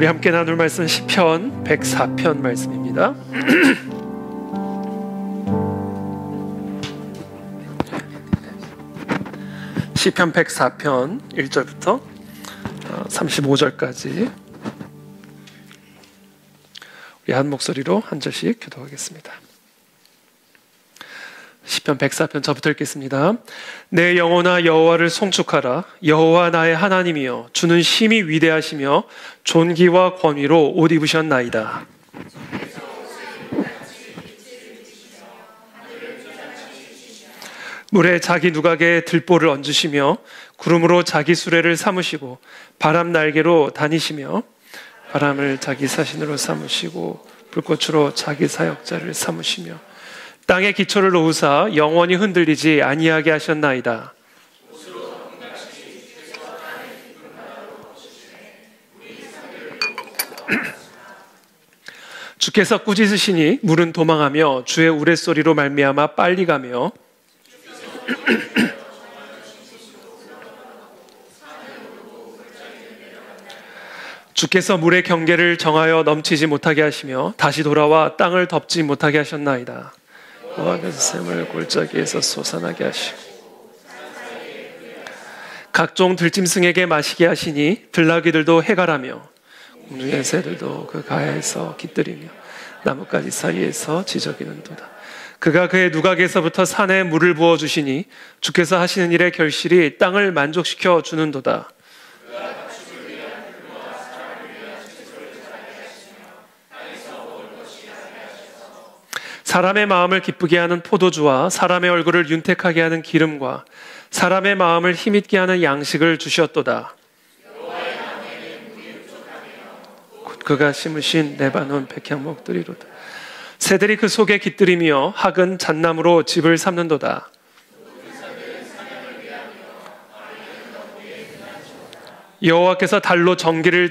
우리 함께 나눌 말씀 시편 104편 말씀입니다. 시편 104편 1절부터 35절까지 우리 한 목소리로 한 절씩 교독하겠습니다. 시편 104편 저부터 읽겠습니다. 내 영혼아 여호와를 송축하라. 여호와 나의 하나님이여 주는 심히 위대하시며 존귀와 권위로 옷 입으셨나이다. 물에 자기 누각에 들보를 얹으시며 구름으로 자기 수레를 삼으시고 바람 날개로 다니시며 바람을 자기 사신으로 삼으시고 불꽃으로 자기 사역자를 삼으시며 땅에 기초를 놓으사 영원히 흔들리지 아니하게 하셨나이다. 주께서 꾸짖으시니 물은 도망하며 주의 우레소리로 말미암아 빨리 가며 주께서 물의 경계를 정하여 넘치지 못하게 하시며 다시 돌아와 땅을 덮지 못하게 하셨나이다. 여호와께서 샘을 골짜기에서 솟아나게 하시고 각종 들짐승에게 마시게 하시니 들나귀들도 해가라며 공중의 새들도 그 가야에서 깃들이며 나뭇가지 사이에서 지저귀는도다. 그가 그의 누각에서부터 산에 물을 부어주시니 주께서 하시는 일의 결실이 땅을 만족시켜 주는도다. 사람의 마음을 기쁘게 하는 포도주와 사람의 얼굴을 윤택하게 하는 기름과 사람의 마음을 힘있게 하는 양식을 주셨도다. 곧 그가 심으신 레바논 백향목들이로다. 새들이 그 속에 깃들이며 학은 잣나무로 집을 삼는도다. 여호와께서 달로 절기를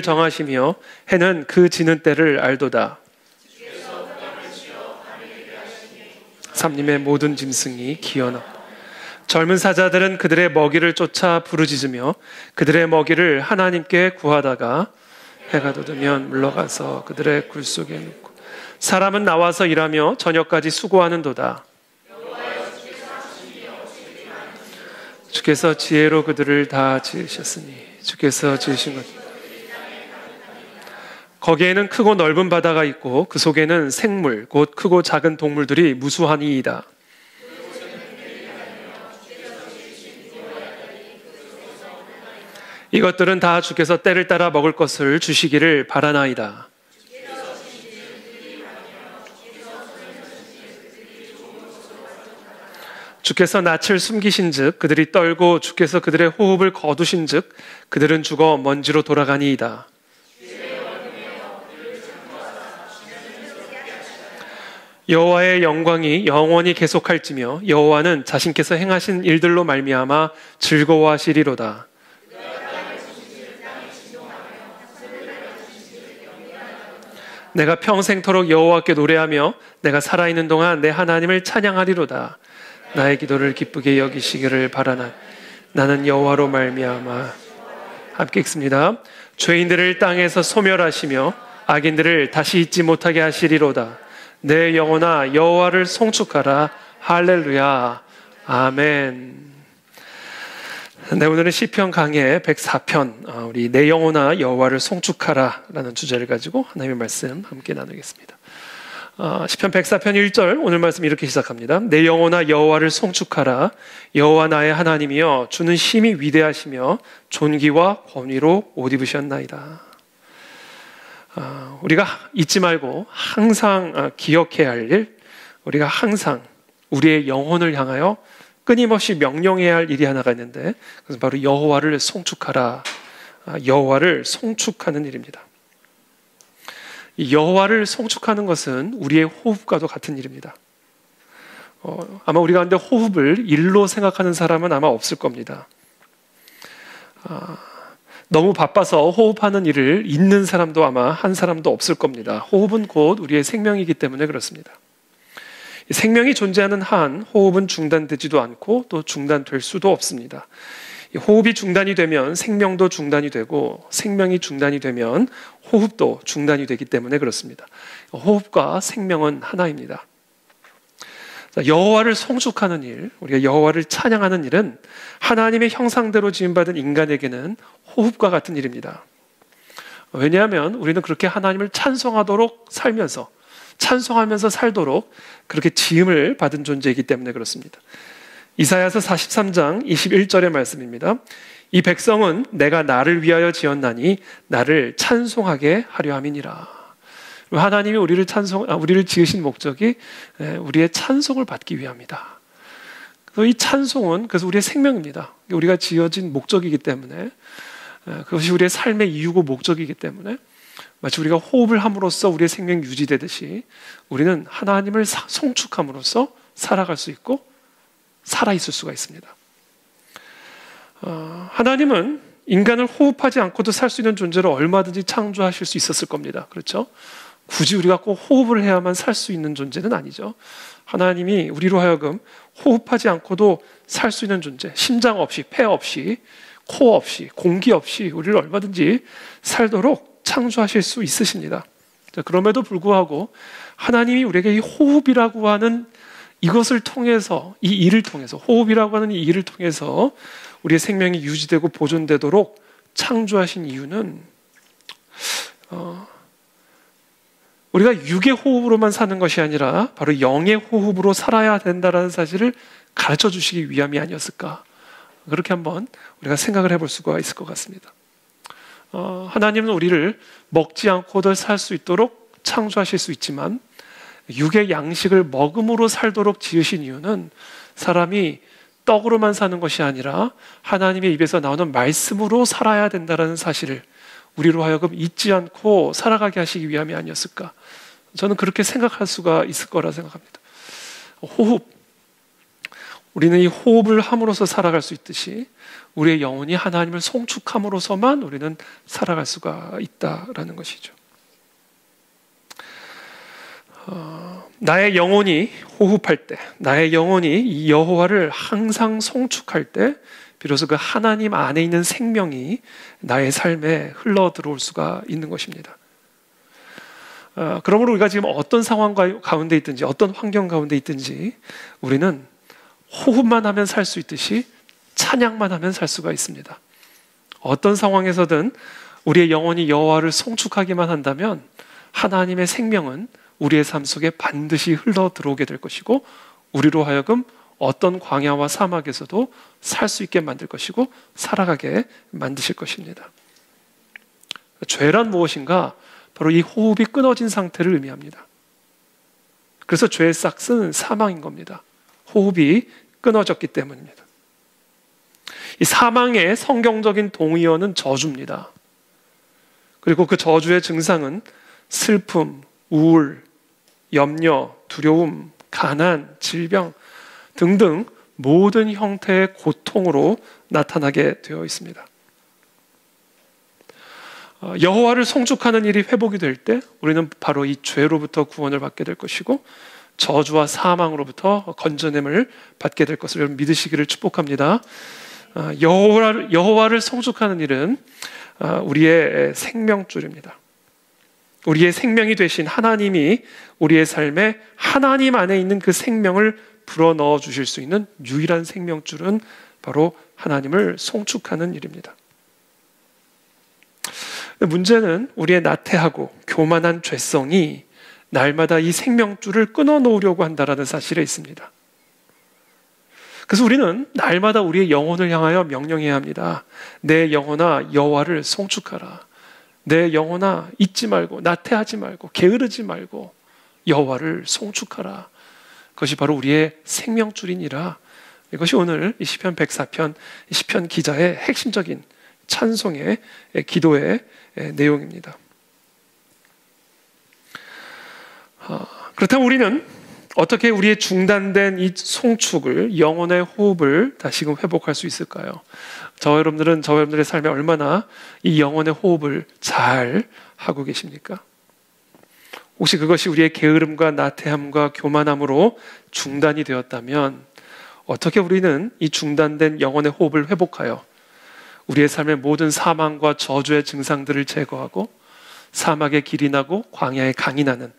정하시며 해는 그 지는 때를 알도다. 삼림의 모든 짐승이 기어나 젊은 사자들은 그들의 먹이를 쫓아 부르짖으며 그들의 먹이를 하나님께 구하다가 해가 돋으면 물러가서 그들의 굴 속에 눕고 사람은 나와서 일하며 저녁까지 수고하는도다. 주께서 지혜로 그들을 다 지으셨으니 주께서 지으신 것 거기에는 크고 넓은 바다가 있고 그 속에는 생물 곧 크고 작은 동물들이 무수하니이다. 이것들은 다 주께서 때를 따라 먹을 것을 주시기를 바라나이다. 주께서 낯을 숨기신즉 그들이 떨고 주께서 그들의 호흡을 거두신즉 그들은 죽어 먼지로 돌아가니이다. 여호와의 영광이 영원히 계속할지며 여호와는 자신께서 행하신 일들로 말미암아 즐거워하시리로다. 내가 평생토록 여호와께 노래하며 내가 살아있는 동안 내 하나님을 찬양하리로다. 나의 기도를 기쁘게 여기시기를 바라나. 나는 여호와로 말미암아 함께 읽습니다. 죄인들을 땅에서 소멸하시며 악인들을 다시 잊지 못하게 하시리로다. 내 영혼아 여호와를 송축하라. 할렐루야. 아멘. 네, 오늘은 시편 강해 104편 우리 내 영혼아 여호와를 송축하라 라는 주제를 가지고 하나님의 말씀 함께 나누겠습니다. 시편 104편 1절 오늘 말씀 이렇게 시작합니다. 내 영혼아 여호와를 송축하라. 여호와 나의 하나님이여 주는 심히 위대하시며 존귀와 권위로 옷 입으셨나이다. 우리가 잊지 말고 항상 기억해야 할 일, 우리가 항상 우리의 영혼을 향하여 끊임없이 명령해야 할 일이 하나가 있는데 그것은 바로 여호와를 송축하라. 여호와를 송축하는 일입니다. 이 여호와를 송축하는 것은 우리의 호흡과도 같은 일입니다. 아마 우리 가운데 호흡을 일로 생각하는 사람은 아마 없을 겁니다. 너무 바빠서 호흡하는 일을 잊는 사람도 아마 한 사람도 없을 겁니다. 호흡은 곧 우리의 생명이기 때문에 그렇습니다. 생명이 존재하는 한 호흡은 중단되지도 않고 또 중단될 수도 없습니다. 호흡이 중단이 되면 생명도 중단이 되고 생명이 중단이 되면 호흡도 중단이 되기 때문에 그렇습니다. 호흡과 생명은 하나입니다. 여호와를 송축하는 일, 우리가 여호와를 찬양하는 일은 하나님의 형상대로 지음받은 인간에게는 호흡과 같은 일입니다. 왜냐하면 우리는 그렇게 하나님을 찬송하도록 살면서, 찬송하면서 살도록 그렇게 지음을 받은 존재이기 때문에 그렇습니다. 이사야서 43장 21절의 말씀입니다. 이 백성은 내가 나를 위하여 지었나니 나를 찬송하게 하려 함이니라. 하나님이 우리를 지으신 목적이 우리의 찬송을 받기 위함이다. 이 찬송은 그래서 우리의 생명입니다. 우리가 지어진 목적이기 때문에, 그것이 우리의 삶의 이유고 목적이기 때문에, 마치 우리가 호흡을 함으로써 우리의 생명이 유지되듯이 우리는 하나님을 송축함으로써 살아갈 수 있고 살아있을 수가 있습니다. 하나님은 인간을 호흡하지 않고도 살 수 있는 존재로 얼마든지 창조하실 수 있었을 겁니다. 그렇죠? 굳이 우리가 꼭 호흡을 해야만 살 수 있는 존재는 아니죠. 하나님이 우리로 하여금 호흡하지 않고도 살 수 있는 존재, 심장 없이, 폐 없이, 코 없이, 공기 없이 우리를 얼마든지 살도록 창조하실 수 있으십니다. 그럼에도 불구하고 하나님이 우리에게 이 호흡이라고 하는 이것을 통해서, 이 일을 통해서, 호흡이라고 하는 이 일을 통해서 우리의 생명이 유지되고 보존되도록 창조하신 이유는 우리가 육의 호흡으로만 사는 것이 아니라 바로 영의 호흡으로 살아야 된다는 사실을 가르쳐 주시기 위함이 아니었을까. 그렇게 한번 우리가 생각을 해볼 수가 있을 것 같습니다. 하나님은 우리를 먹지 않고도 살 수 있도록 창조하실 수 있지만 육의 양식을 먹음으로 살도록 지으신 이유는 사람이 떡으로만 사는 것이 아니라 하나님의 입에서 나오는 말씀으로 살아야 된다는 사실을 우리로 하여금 잊지 않고 살아가게 하시기 위함이 아니었을까. 저는 그렇게 생각할 수가 있을 거라 생각합니다. 호흡, 우리는 이 호흡을 함으로써 살아갈 수 있듯이 우리의 영혼이 하나님을 송축함으로써만 우리는 살아갈 수가 있다라는 것이죠. 나의 영혼이 호흡할 때, 나의 영혼이 이 여호와를 항상 송축할 때 비로소 그 하나님 안에 있는 생명이 나의 삶에 흘러 들어올 수가 있는 것입니다. 그러므로 우리가 지금 어떤 상황 가운데 있든지 어떤 환경 가운데 있든지 우리는 호흡만 하면 살 수 있듯이 찬양만 하면 살 수가 있습니다. 어떤 상황에서든 우리의 영혼이 여호와를 송축하기만 한다면 하나님의 생명은 우리의 삶 속에 반드시 흘러 들어오게 될 것이고 우리로 하여금 어떤 광야와 사막에서도 살 수 있게 만들 것이고 살아가게 만드실 것입니다. 죄란 무엇인가? 바로 이 호흡이 끊어진 상태를 의미합니다. 그래서 죄의 싹은 사망인 겁니다. 호흡이 끊어졌기 때문입니다. 이 사망의 성경적인 동의어는 저주입니다. 그리고 그 저주의 증상은 슬픔, 우울, 염려, 두려움, 가난, 질병 등등 모든 형태의 고통으로 나타나게 되어 있습니다. 여호와를 송축하는 일이 회복이 될 때 우리는 바로 이 죄로부터 구원을 받게 될 것이고 저주와 사망으로부터 건져냄을 받게 될 것을 여러분 믿으시기를 축복합니다. 여호와를 송축하는 일은 우리의 생명줄입니다. 우리의 생명이 되신 하나님이 우리의 삶에 하나님 안에 있는 그 생명을 불어넣어 주실 수 있는 유일한 생명줄은 바로 하나님을 송축하는 일입니다. 문제는 우리의 나태하고 교만한 죄성이 날마다 이 생명줄을 끊어놓으려고 한다는 사실에 있습니다. 그래서 우리는 날마다 우리의 영혼을 향하여 명령해야 합니다. 내 영혼아 여호와를 송축하라. 내 영혼아 잊지 말고 나태하지 말고 게으르지 말고 여호와를 송축하라. 그것이 바로 우리의 생명줄이니라. 이것이 오늘 이 시편 104편 시편 기자의 핵심적인 찬송의 기도의 내용입니다. 그렇다면 우리는 어떻게 우리의 중단된 이 송축을, 영혼의 호흡을 다시금 회복할 수 있을까요? 저와 여러분들의 삶에 얼마나 이 영혼의 호흡을 잘 하고 계십니까? 혹시 그것이 우리의 게으름과 나태함과 교만함으로 중단이 되었다면 어떻게 우리는 이 중단된 영혼의 호흡을 회복하여 우리의 삶의 모든 사망과 저주의 증상들을 제거하고 사막에 길이 나고 광야에 강이 나는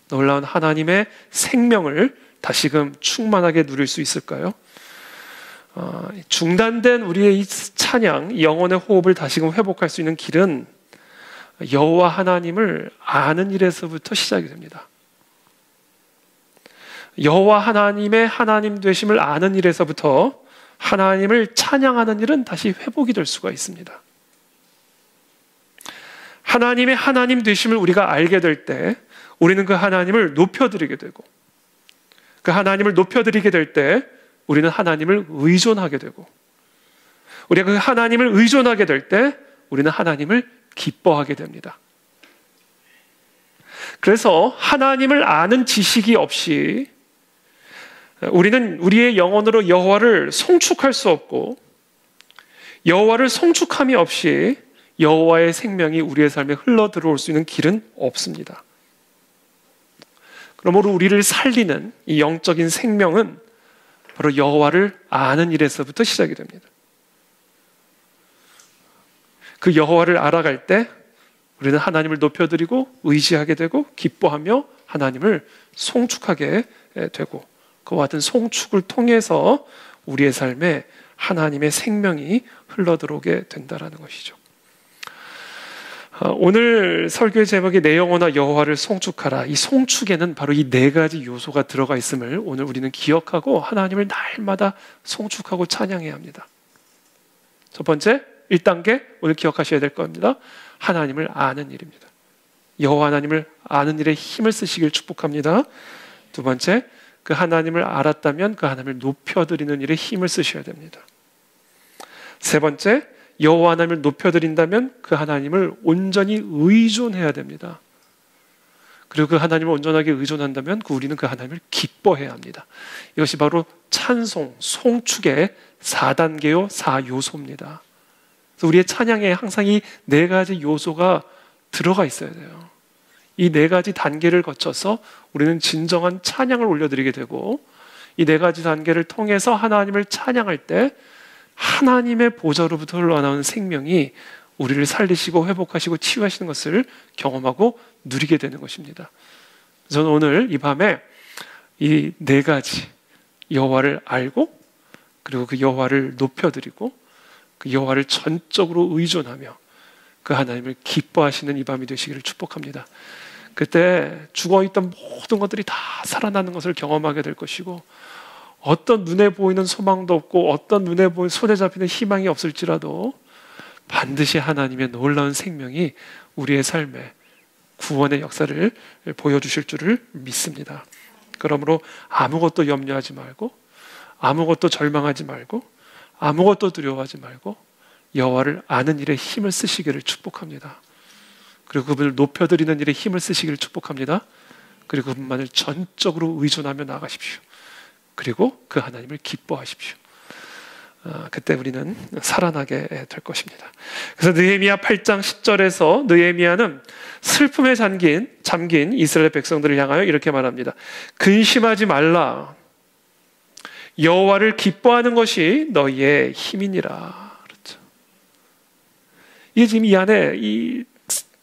놀라운 하나님의 생명을 다시금 충만하게 누릴 수 있을까요? 중단된 우리의 이 찬양, 영혼의 호흡을 다시금 회복할 수 있는 길은 여호와 하나님을 아는 일에서부터 시작이 됩니다. 여호와 하나님의 하나님 되심을 아는 일에서부터 하나님을 찬양하는 일은 다시 회복이 될 수가 있습니다. 하나님의 하나님 되심을 우리가 알게 될 때 우리는 그 하나님을 높여드리게 되고, 그 하나님을 높여드리게 될 때 우리는 하나님을 의존하게 되고, 우리가 그 하나님을 의존하게 될 때 우리는 하나님을 기뻐하게 됩니다. 그래서 하나님을 아는 지식이 없이 우리는 우리의 영혼으로 여호와를 송축할 수 없고, 여호와를 송축함이 없이 여호와의 생명이 우리의 삶에 흘러 들어올 수 있는 길은 없습니다. 그러므로 우리를 살리는 이 영적인 생명은 바로 여호와를 아는 일에서부터 시작이 됩니다. 그 여호와를 알아갈 때 우리는 하나님을 높여드리고 의지하게 되고 기뻐하며 하나님을 송축하게 되고, 그와 같은 송축을 통해서 우리의 삶에 하나님의 생명이 흘러들어오게 된다는 것이죠. 오늘 설교의 제목이 내 영혼아 여호와를 송축하라. 이 송축에는 바로 이 네 가지 요소가 들어가 있음을 오늘 우리는 기억하고 하나님을 날마다 송축하고 찬양해야 합니다. 첫 번째, 1단계 오늘 기억하셔야 될 겁니다. 하나님을 아는 일입니다. 여호와 하나님을 아는 일에 힘을 쓰시길 축복합니다. 두 번째, 그 하나님을 알았다면 그 하나님을 높여드리는 일에 힘을 쓰셔야 됩니다. 세 번째, 여호와 하나님을 높여드린다면 그 하나님을 온전히 의존해야 됩니다. 그리고 그 하나님을 온전하게 의존한다면 우리는 그 하나님을 기뻐해야 합니다. 이것이 바로 찬송, 송축의 4단계요 4요소입니다. 그래서 우리의 찬양에 항상 이 네 가지 요소가 들어가 있어야 돼요. 이 네 가지 단계를 거쳐서 우리는 진정한 찬양을 올려드리게 되고, 이 네 가지 단계를 통해서 하나님을 찬양할 때 하나님의 보좌로부터 흘러나오는 생명이 우리를 살리시고 회복하시고 치유하시는 것을 경험하고 누리게 되는 것입니다. 저는 오늘 이 밤에 이 네 가지 여호와를 알고, 그리고 그 여호와를 높여드리고, 그 여호와를 전적으로 의존하며 그 하나님을 기뻐하시는 이 밤이 되시기를 축복합니다. 그때 죽어있던 모든 것들이 다 살아나는 것을 경험하게 될 것이고, 어떤 눈에 보이는 소망도 없고 어떤 눈에 보이는 손에 잡히는 희망이 없을지라도 반드시 하나님의 놀라운 생명이 우리의 삶에 구원의 역사를 보여주실 줄을 믿습니다. 그러므로 아무것도 염려하지 말고, 아무것도 절망하지 말고, 아무것도 두려워하지 말고 여호와를 아는 일에 힘을 쓰시기를 축복합니다. 그리고 그분을 높여드리는 일에 힘을 쓰시기를 축복합니다. 그리고 그분만을 전적으로 의존하며 나가십시오. 그리고 그 하나님을 기뻐하십시오. 그때 우리는 살아나게 될 것입니다. 그래서 느헤미야 8장 10절에서 느헤미야는 슬픔에 잠긴 이스라엘 백성들을 향하여 이렇게 말합니다. 근심하지 말라. 여호와를 기뻐하는 것이 너희의 힘이니라. 그렇죠. 이게 지금 이 안에 이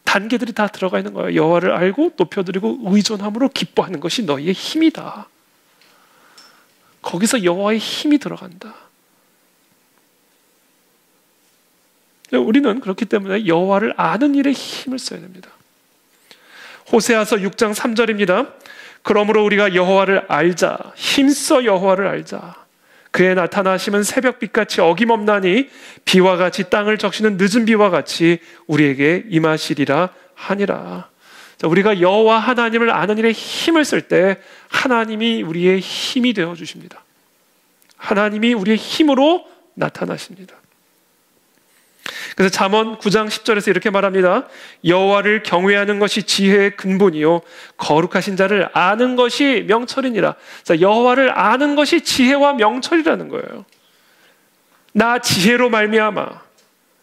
단계들이 다 들어가 있는 거예요. 여호와를 알고 높여드리고 의존함으로 기뻐하는 것이 너희의 힘이다. 거기서 여호와의 힘이 들어간다. 우리는 그렇기 때문에 여호와를 아는 일에 힘을 써야 됩니다. 호세아서 6장 3절입니다. 그러므로 우리가 여호와를 알자. 힘써 여호와를 알자. 그의 나타나심은 새벽빛같이 어김없나니 비와 같이 땅을 적시는 늦은 비와 같이 우리에게 임하시리라 하니라. 자, 우리가 여호와 하나님을 아는 일에 힘을 쓸 때 하나님이 우리의 힘이 되어 주십니다. 하나님이 우리의 힘으로 나타나십니다. 그래서 잠언 9장 10절에서 이렇게 말합니다. 여호와를 경외하는 것이 지혜의 근본이요 거룩하신 자를 아는 것이 명철이니라. 자, 여호와를 아는 것이 지혜와 명철이라는 거예요. 나 지혜로 말미암아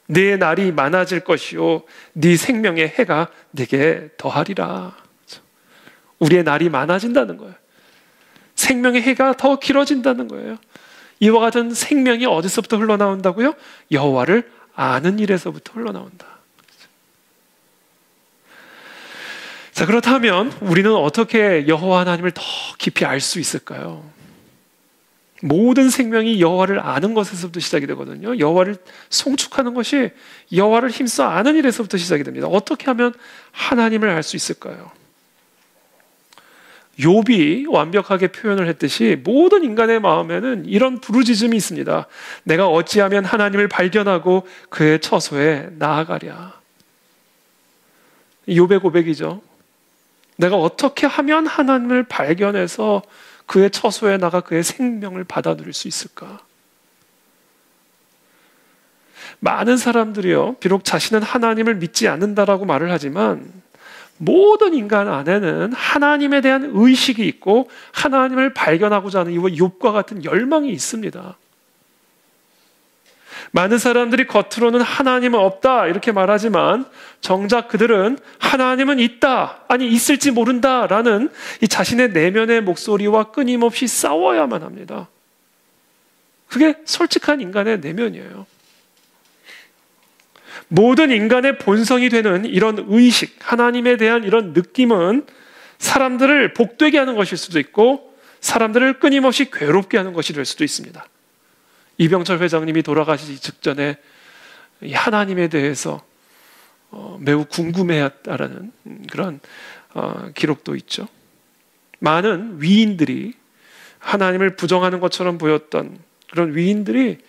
네 날이 많아질 것이요 네 생명의 해가 네게 더하리라. 우리의 날이 많아진다는 거예요. 생명의 해가 더 길어진다는 거예요. 이와 같은 생명이 어디서부터 흘러나온다고요? 여호와를 아는 일에서부터 흘러나온다. 자, 그렇다면 우리는 어떻게 여호와 하나님을 더 깊이 알 수 있을까요? 모든 생명이 여호와를 아는 것에서부터 시작이 되거든요. 여호와를 송축하는 것이 여호와를 힘써 아는 일에서부터 시작이 됩니다. 어떻게 하면 하나님을 알 수 있을까요? 욥이 완벽하게 표현을 했듯이 모든 인간의 마음에는 이런 부르짖음이 있습니다. 내가 어찌하면 하나님을 발견하고 그의 처소에 나아가랴. 욥의 고백이죠. 내가 어떻게 하면 하나님을 발견해서 그의 처소에 나가 그의 생명을 받아 누릴 수 있을까? 많은 사람들이요, 비록 자신은 하나님을 믿지 않는다라고 말을 하지만 모든 인간 안에는 하나님에 대한 의식이 있고 하나님을 발견하고자 하는 이 욥과 같은 열망이 있습니다. 많은 사람들이 겉으로는 하나님은 없다 이렇게 말하지만 정작 그들은 하나님은 있다, 아니 있을지 모른다라는 이 자신의 내면의 목소리와 끊임없이 싸워야만 합니다. 그게 솔직한 인간의 내면이에요. 모든 인간의 본성이 되는 이런 의식, 하나님에 대한 이런 느낌은 사람들을 복되게 하는 것일 수도 있고 사람들을 끊임없이 괴롭게 하는 것이 될 수도 있습니다. 이병철 회장님이 돌아가시기 직전에 하나님에 대해서 매우 궁금해했다라는 그런 기록도 있죠. 많은 위인들이 하나님을 부정하는 것처럼 보였던 그런 위인들이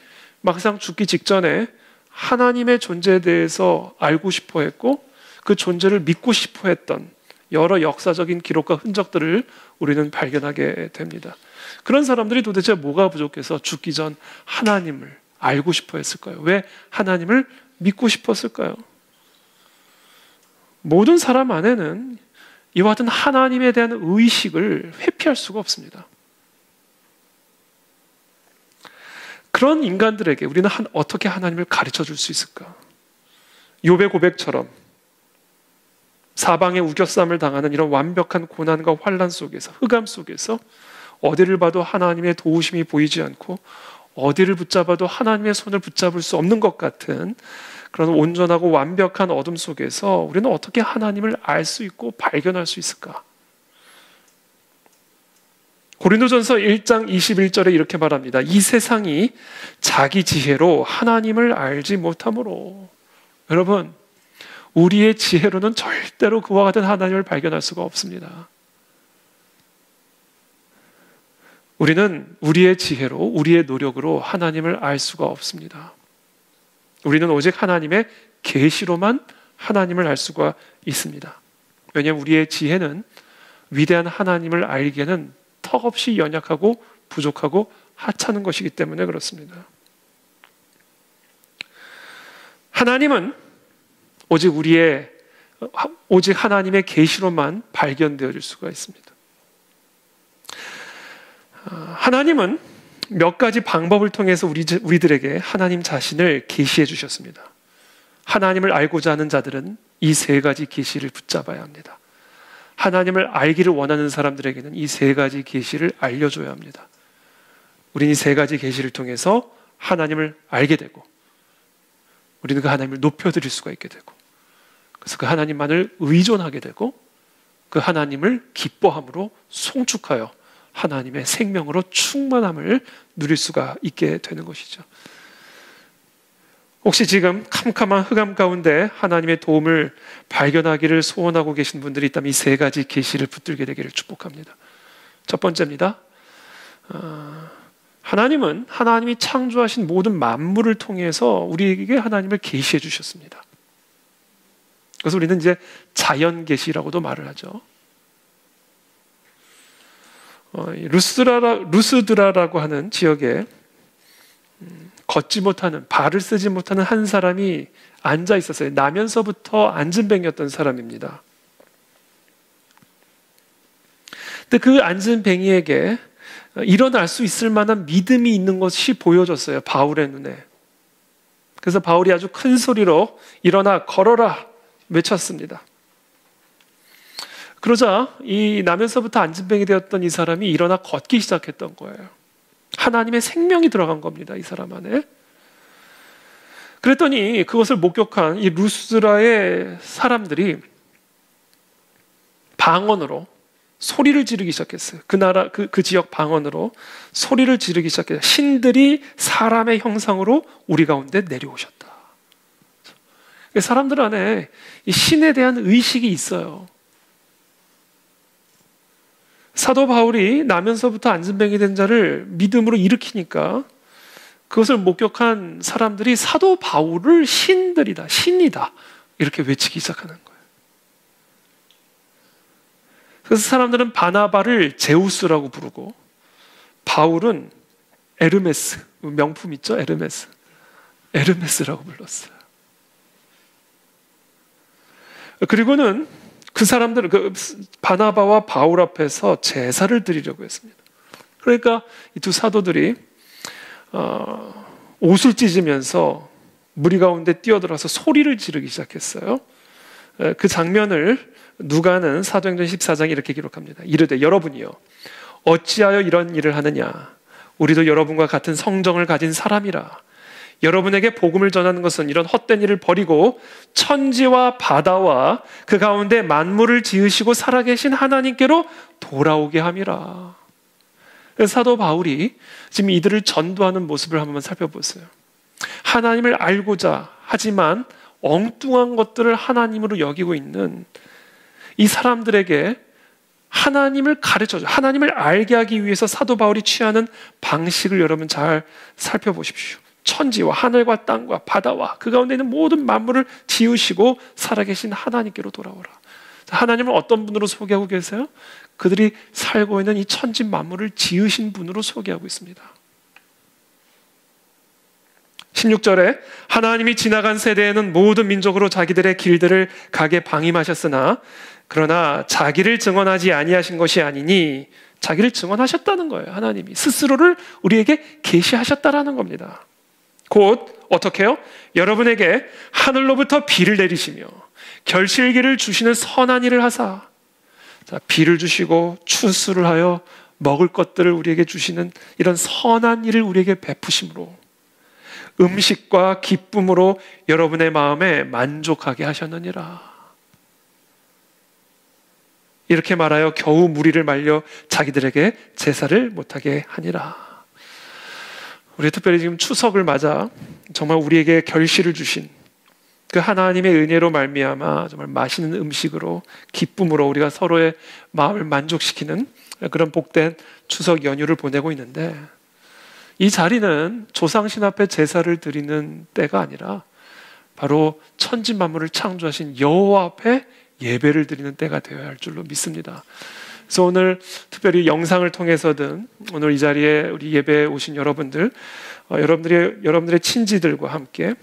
막상 죽기 직전에 하나님의 존재에 대해서 알고 싶어 했고 그 존재를 믿고 싶어 했던 여러 역사적인 기록과 흔적들을 우리는 발견하게 됩니다. 그런 사람들이 도대체 뭐가 부족해서 죽기 전 하나님을 알고 싶어 했을까요? 왜 하나님을 믿고 싶었을까요? 모든 사람 안에는 이와 같은 하나님에 대한 의식을 회피할 수가 없습니다. 그런 인간들에게 우리는 어떻게 하나님을 가르쳐 줄 수 있을까? 욥의 고백처럼 사방에 우겨쌈을 당하는 이런 완벽한 고난과 환난 속에서, 흑암 속에서 어디를 봐도 하나님의 도우심이 보이지 않고 어디를 붙잡아도 하나님의 손을 붙잡을 수 없는 것 같은 그런 온전하고 완벽한 어둠 속에서 우리는 어떻게 하나님을 알 수 있고 발견할 수 있을까? 고린도전서 1장 21절에 이렇게 말합니다. 이 세상이 자기 지혜로 하나님을 알지 못하므로. 여러분, 우리의 지혜로는 절대로 그와 같은 하나님을 발견할 수가 없습니다. 우리는 우리의 지혜로, 우리의 노력으로 하나님을 알 수가 없습니다. 우리는 오직 하나님의 계시로만 하나님을 알 수가 있습니다. 왜냐하면 우리의 지혜는 위대한 하나님을 알기에는 턱없이 연약하고 부족하고 하찮은 것이기 때문에 그렇습니다. 하나님은 오직 하나님의 계시로만 발견되어질 수가 있습니다. 하나님은 몇 가지 방법을 통해서 우리들에게 하나님 자신을 계시해 주셨습니다. 하나님을 알고자 하는 자들은 이 세 가지 계시를 붙잡아야 합니다. 하나님을 알기를 원하는 사람들에게는 이 세 가지 계시를 알려줘야 합니다. 우리는 이 세 가지 계시를 통해서 하나님을 알게 되고 우리는 그 하나님을 높여드릴 수가 있게 되고 그래서 그 하나님만을 의존하게 되고 그 하나님을 기뻐함으로 송축하여 하나님의 생명으로 충만함을 누릴 수가 있게 되는 것이죠. 혹시 지금 캄캄한 흑암 가운데 하나님의 도움을 발견하기를 소원하고 계신 분들이 있다면 이 세 가지 계시를 붙들게 되기를 축복합니다. 첫 번째입니다. 하나님은 하나님이 창조하신 모든 만물을 통해서 우리에게 하나님을 계시해 주셨습니다. 그래서 우리는 이제 자연 계시라고도 말을 하죠. 루스드라라고 하는 지역에 걷지 못하는, 발을 쓰지 못하는 한 사람이 앉아 있었어요. 나면서부터 앉은뱅이였던 사람입니다. 근데 그 앉은뱅이에게 일어날 수 있을 만한 믿음이 있는 것이 보여졌어요. 바울의 눈에. 그래서 바울이 아주 큰 소리로 일어나 걸어라 외쳤습니다. 그러자 이 나면서부터 앉은뱅이 되었던 이 사람이 일어나 걷기 시작했던 거예요. 하나님의 생명이 들어간 겁니다. 이 사람 안에. 그랬더니 그것을 목격한 이 루스드라의 사람들이 방언으로 소리를 지르기 시작했어요. 그 나라, 그 지역 방언으로 소리를 지르기 시작했어요. 신들이 사람의 형상으로 우리 가운데 내려오셨다. 사람들 안에 이 신에 대한 의식이 있어요. 사도 바울이 나면서부터 안진뱅이 된 자를 믿음으로 일으키니까 그것을 목격한 사람들이 사도 바울을 신들이다, 신이다 이렇게 외치기 시작하는 거예요. 그래서 사람들은 바나바를 제우스라고 부르고 바울은 에르메스, 명품 있죠? 에르메스라고 불렀어요. 그리고는 그 사람들은 바나바와 바울 앞에서 제사를 드리려고 했습니다. 그러니까 이 두 사도들이 옷을 찢으면서 무리 가운데 뛰어들어서 소리를 지르기 시작했어요. 그 장면을 누가는 사도행전 14장에 이렇게 기록합니다. 이르되 여러분이요 어찌하여 이런 일을 하느냐 우리도 여러분과 같은 성정을 가진 사람이라. 여러분에게 복음을 전하는 것은 이런 헛된 일을 버리고 천지와 바다와 그 가운데 만물을 지으시고 살아계신 하나님께로 돌아오게 함이라. 사도 바울이 지금 이들을 전도하는 모습을 한번 살펴보세요. 하나님을 알고자 하지만 엉뚱한 것들을 하나님으로 여기고 있는 이 사람들에게 하나님을 가르쳐줘, 하나님을 알게 하기 위해서 사도 바울이 취하는 방식을 여러분 잘 살펴보십시오. 천지와 하늘과 땅과 바다와 그 가운데 있는 모든 만물을 지으시고 살아계신 하나님께로 돌아오라. 하나님을 어떤 분으로 소개하고 계세요? 그들이 살고 있는 이 천지 만물을 지으신 분으로 소개하고 있습니다. 16절에 하나님이 지나간 세대에는 모든 민족으로 자기들의 길들을 가게 방임하셨으나 그러나 자기를 증언하지 아니하신 것이 아니니 자기를 증언하셨다는 거예요. 하나님이 스스로를 우리에게 계시하셨다라는 겁니다. 곧 어떻게 해요? 여러분에게 하늘로부터 비를 내리시며 결실기를 주시는 선한 일을 하사, 자, 비를 주시고 추수를 하여 먹을 것들을 우리에게 주시는 이런 선한 일을 우리에게 베푸심으로 음식과 기쁨으로 여러분의 마음에 만족하게 하셨느니라. 이렇게 말하여 겨우 무리를 말려 자기들에게 제사를 못하게 하니라. 우리 특별히 지금 추석을 맞아 정말 우리에게 결실을 주신 그 하나님의 은혜로 말미암아 정말 맛있는 음식으로 기쁨으로 우리가 서로의 마음을 만족시키는 그런 복된 추석 연휴를 보내고 있는데, 이 자리는 조상신 앞에 제사를 드리는 때가 아니라 바로 천지 만물을 창조하신 여호와 앞에 예배를 드리는 때가 되어야 할 줄로 믿습니다. 그래서 오늘 특별히 영상을 통해서든 오늘 이 자리에 우리 예배에 오신 여러분들, 여러분들의 친지들과 함께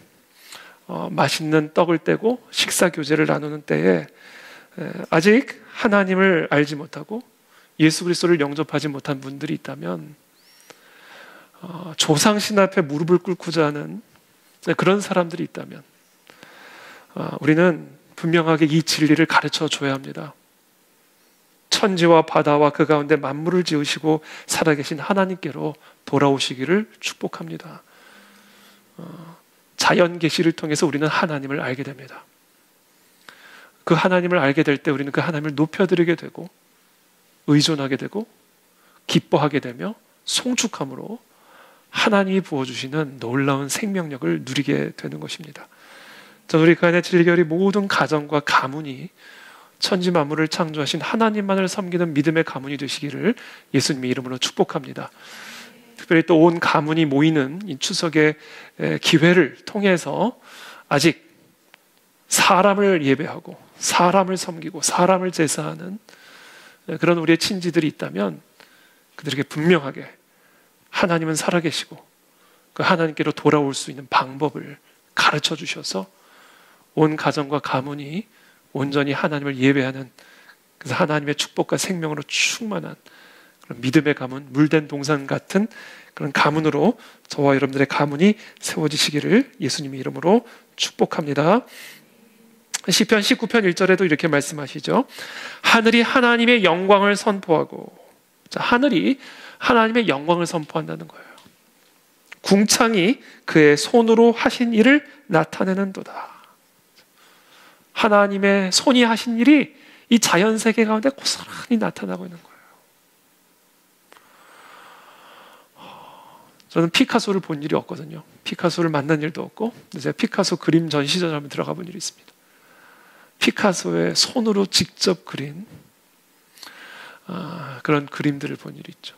맛있는 떡을 떼고 식사 교제를 나누는 때에 아직 하나님을 알지 못하고 예수 그리스도를 영접하지 못한 분들이 있다면 조상신 앞에 무릎을 꿇고자 하는 그런 사람들이 있다면 우리는 분명하게 이 진리를 가르쳐 줘야 합니다. 천지와 바다와 그 가운데 만물을 지으시고 살아계신 하나님께로 돌아오시기를 축복합니다. 자연 계시를 통해서 우리는 하나님을 알게 됩니다. 그 하나님을 알게 될 때 우리는 그 하나님을 높여드리게 되고 의존하게 되고 기뻐하게 되며 송축함으로 하나님이 부어주시는 놀라운 생명력을 누리게 되는 것입니다. 우리 그 안에 질결이 모든 가정과 가문이 천지 만물을 창조하신 하나님만을 섬기는 믿음의 가문이 되시기를 예수님의 이름으로 축복합니다. 특별히 또 온 가문이 모이는 이 추석의 기회를 통해서 아직 사람을 예배하고 사람을 섬기고 사람을 제사하는 그런 우리의 친지들이 있다면 그들에게 분명하게 하나님은 살아계시고 그 하나님께로 돌아올 수 있는 방법을 가르쳐 주셔서 온 가정과 가문이 온전히 하나님을 예배하는, 그래서 하나님의 축복과 생명으로 충만한 그런 믿음의 가문, 물된 동산 같은 그런 가문으로 저와 여러분들의 가문이 세워지시기를 예수님의 이름으로 축복합니다. 시편 19편 1절에도 이렇게 말씀하시죠. 하늘이 하나님의 영광을 선포하고, 자, 하늘이 하나님의 영광을 선포한다는 거예요. 궁창이 그의 손으로 하신 일을 나타내는도다. 하나님의 손이 하신 일이 이 자연세계 가운데 고스란히 나타나고 있는 거예요. 저는 피카소를 본 일이 없거든요. 피카소를 만난 일도 없고, 제가 피카소 그림 전시전에 한번 들어가 본 일이 있습니다. 피카소의 손으로 직접 그린 그런 그림들을 본 일이 있죠.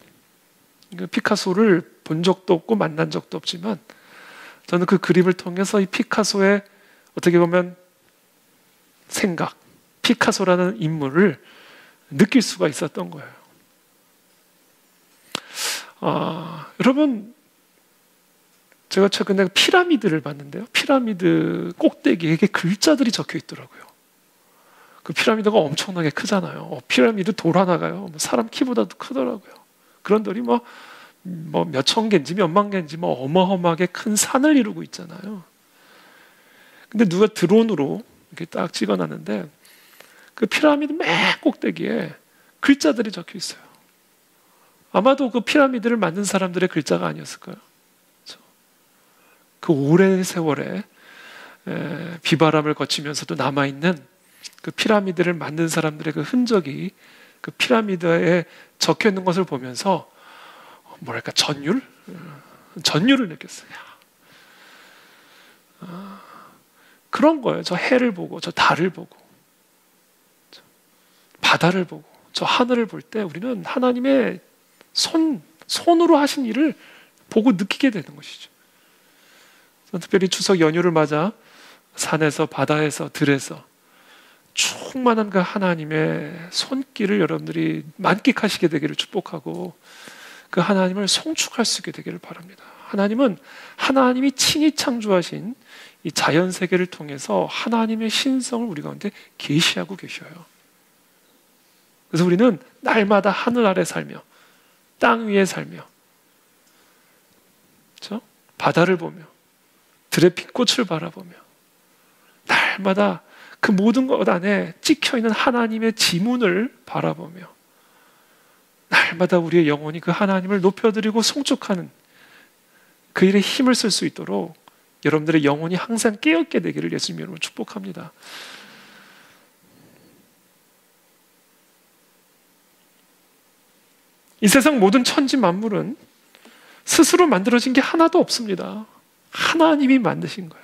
피카소를 본 적도 없고 만난 적도 없지만 저는 그 그림을 통해서 이 피카소의 어떻게 보면 생각, 피카소라는 인물을 느낄 수가 있었던 거예요. 여러분, 제가 최근에 피라미드를 봤는데요. 피라미드 꼭대기에 글자들이 적혀 있더라고요. 그 피라미드가 엄청나게 크잖아요. 피라미드 돌 하나가요, 사람 키보다도 크더라고요. 그런 돌이 몇천 개인지 몇만 개인지 어마어마하게 큰 산을 이루고 있잖아요. 근데 누가 드론으로 이렇게 딱 찍어놨는데 그 피라미드 맨 꼭대기에 글자들이 적혀 있어요. 아마도 그 피라미드를 만든 사람들의 글자가 아니었을까요? 그 오랜 세월에 비바람을 거치면서도 남아있는 그 피라미드를 만든 사람들의 그 흔적이 그 피라미드에 적혀 있는 것을 보면서 뭐랄까 전율을 느꼈어요. 그런 거예요. 저 해를 보고 저 달을 보고 바다를 보고 저 하늘을 볼 때 우리는 하나님의 손으로 하신 일을 보고 느끼게 되는 것이죠. 특별히 추석 연휴를 맞아 산에서 바다에서 들에서 충만한 그 하나님의 손길을 여러분들이 만끽하시게 되기를 축복하고 그 하나님을 송축할 수 있게 되기를 바랍니다. 하나님은 하나님이 친히 창조하신 이 자연 세계를 통해서 하나님의 신성을 우리 가운데 계시하고 계셔요. 그래서 우리는 날마다 하늘 아래 살며 땅 위에 살며 그렇죠? 바다를 보며 들의 빛꽃을 바라보며 날마다 그 모든 것 안에 찍혀있는 하나님의 지문을 바라보며 날마다 우리의 영혼이 그 하나님을 높여드리고 송축하는 그 일에 힘을 쓸 수 있도록 여러분들의 영혼이 항상 깨어있게 되기를 예수님 이름으로 축복합니다. 이 세상 모든 천지 만물은 스스로 만들어진 게 하나도 없습니다. 하나님이 만드신 거예요.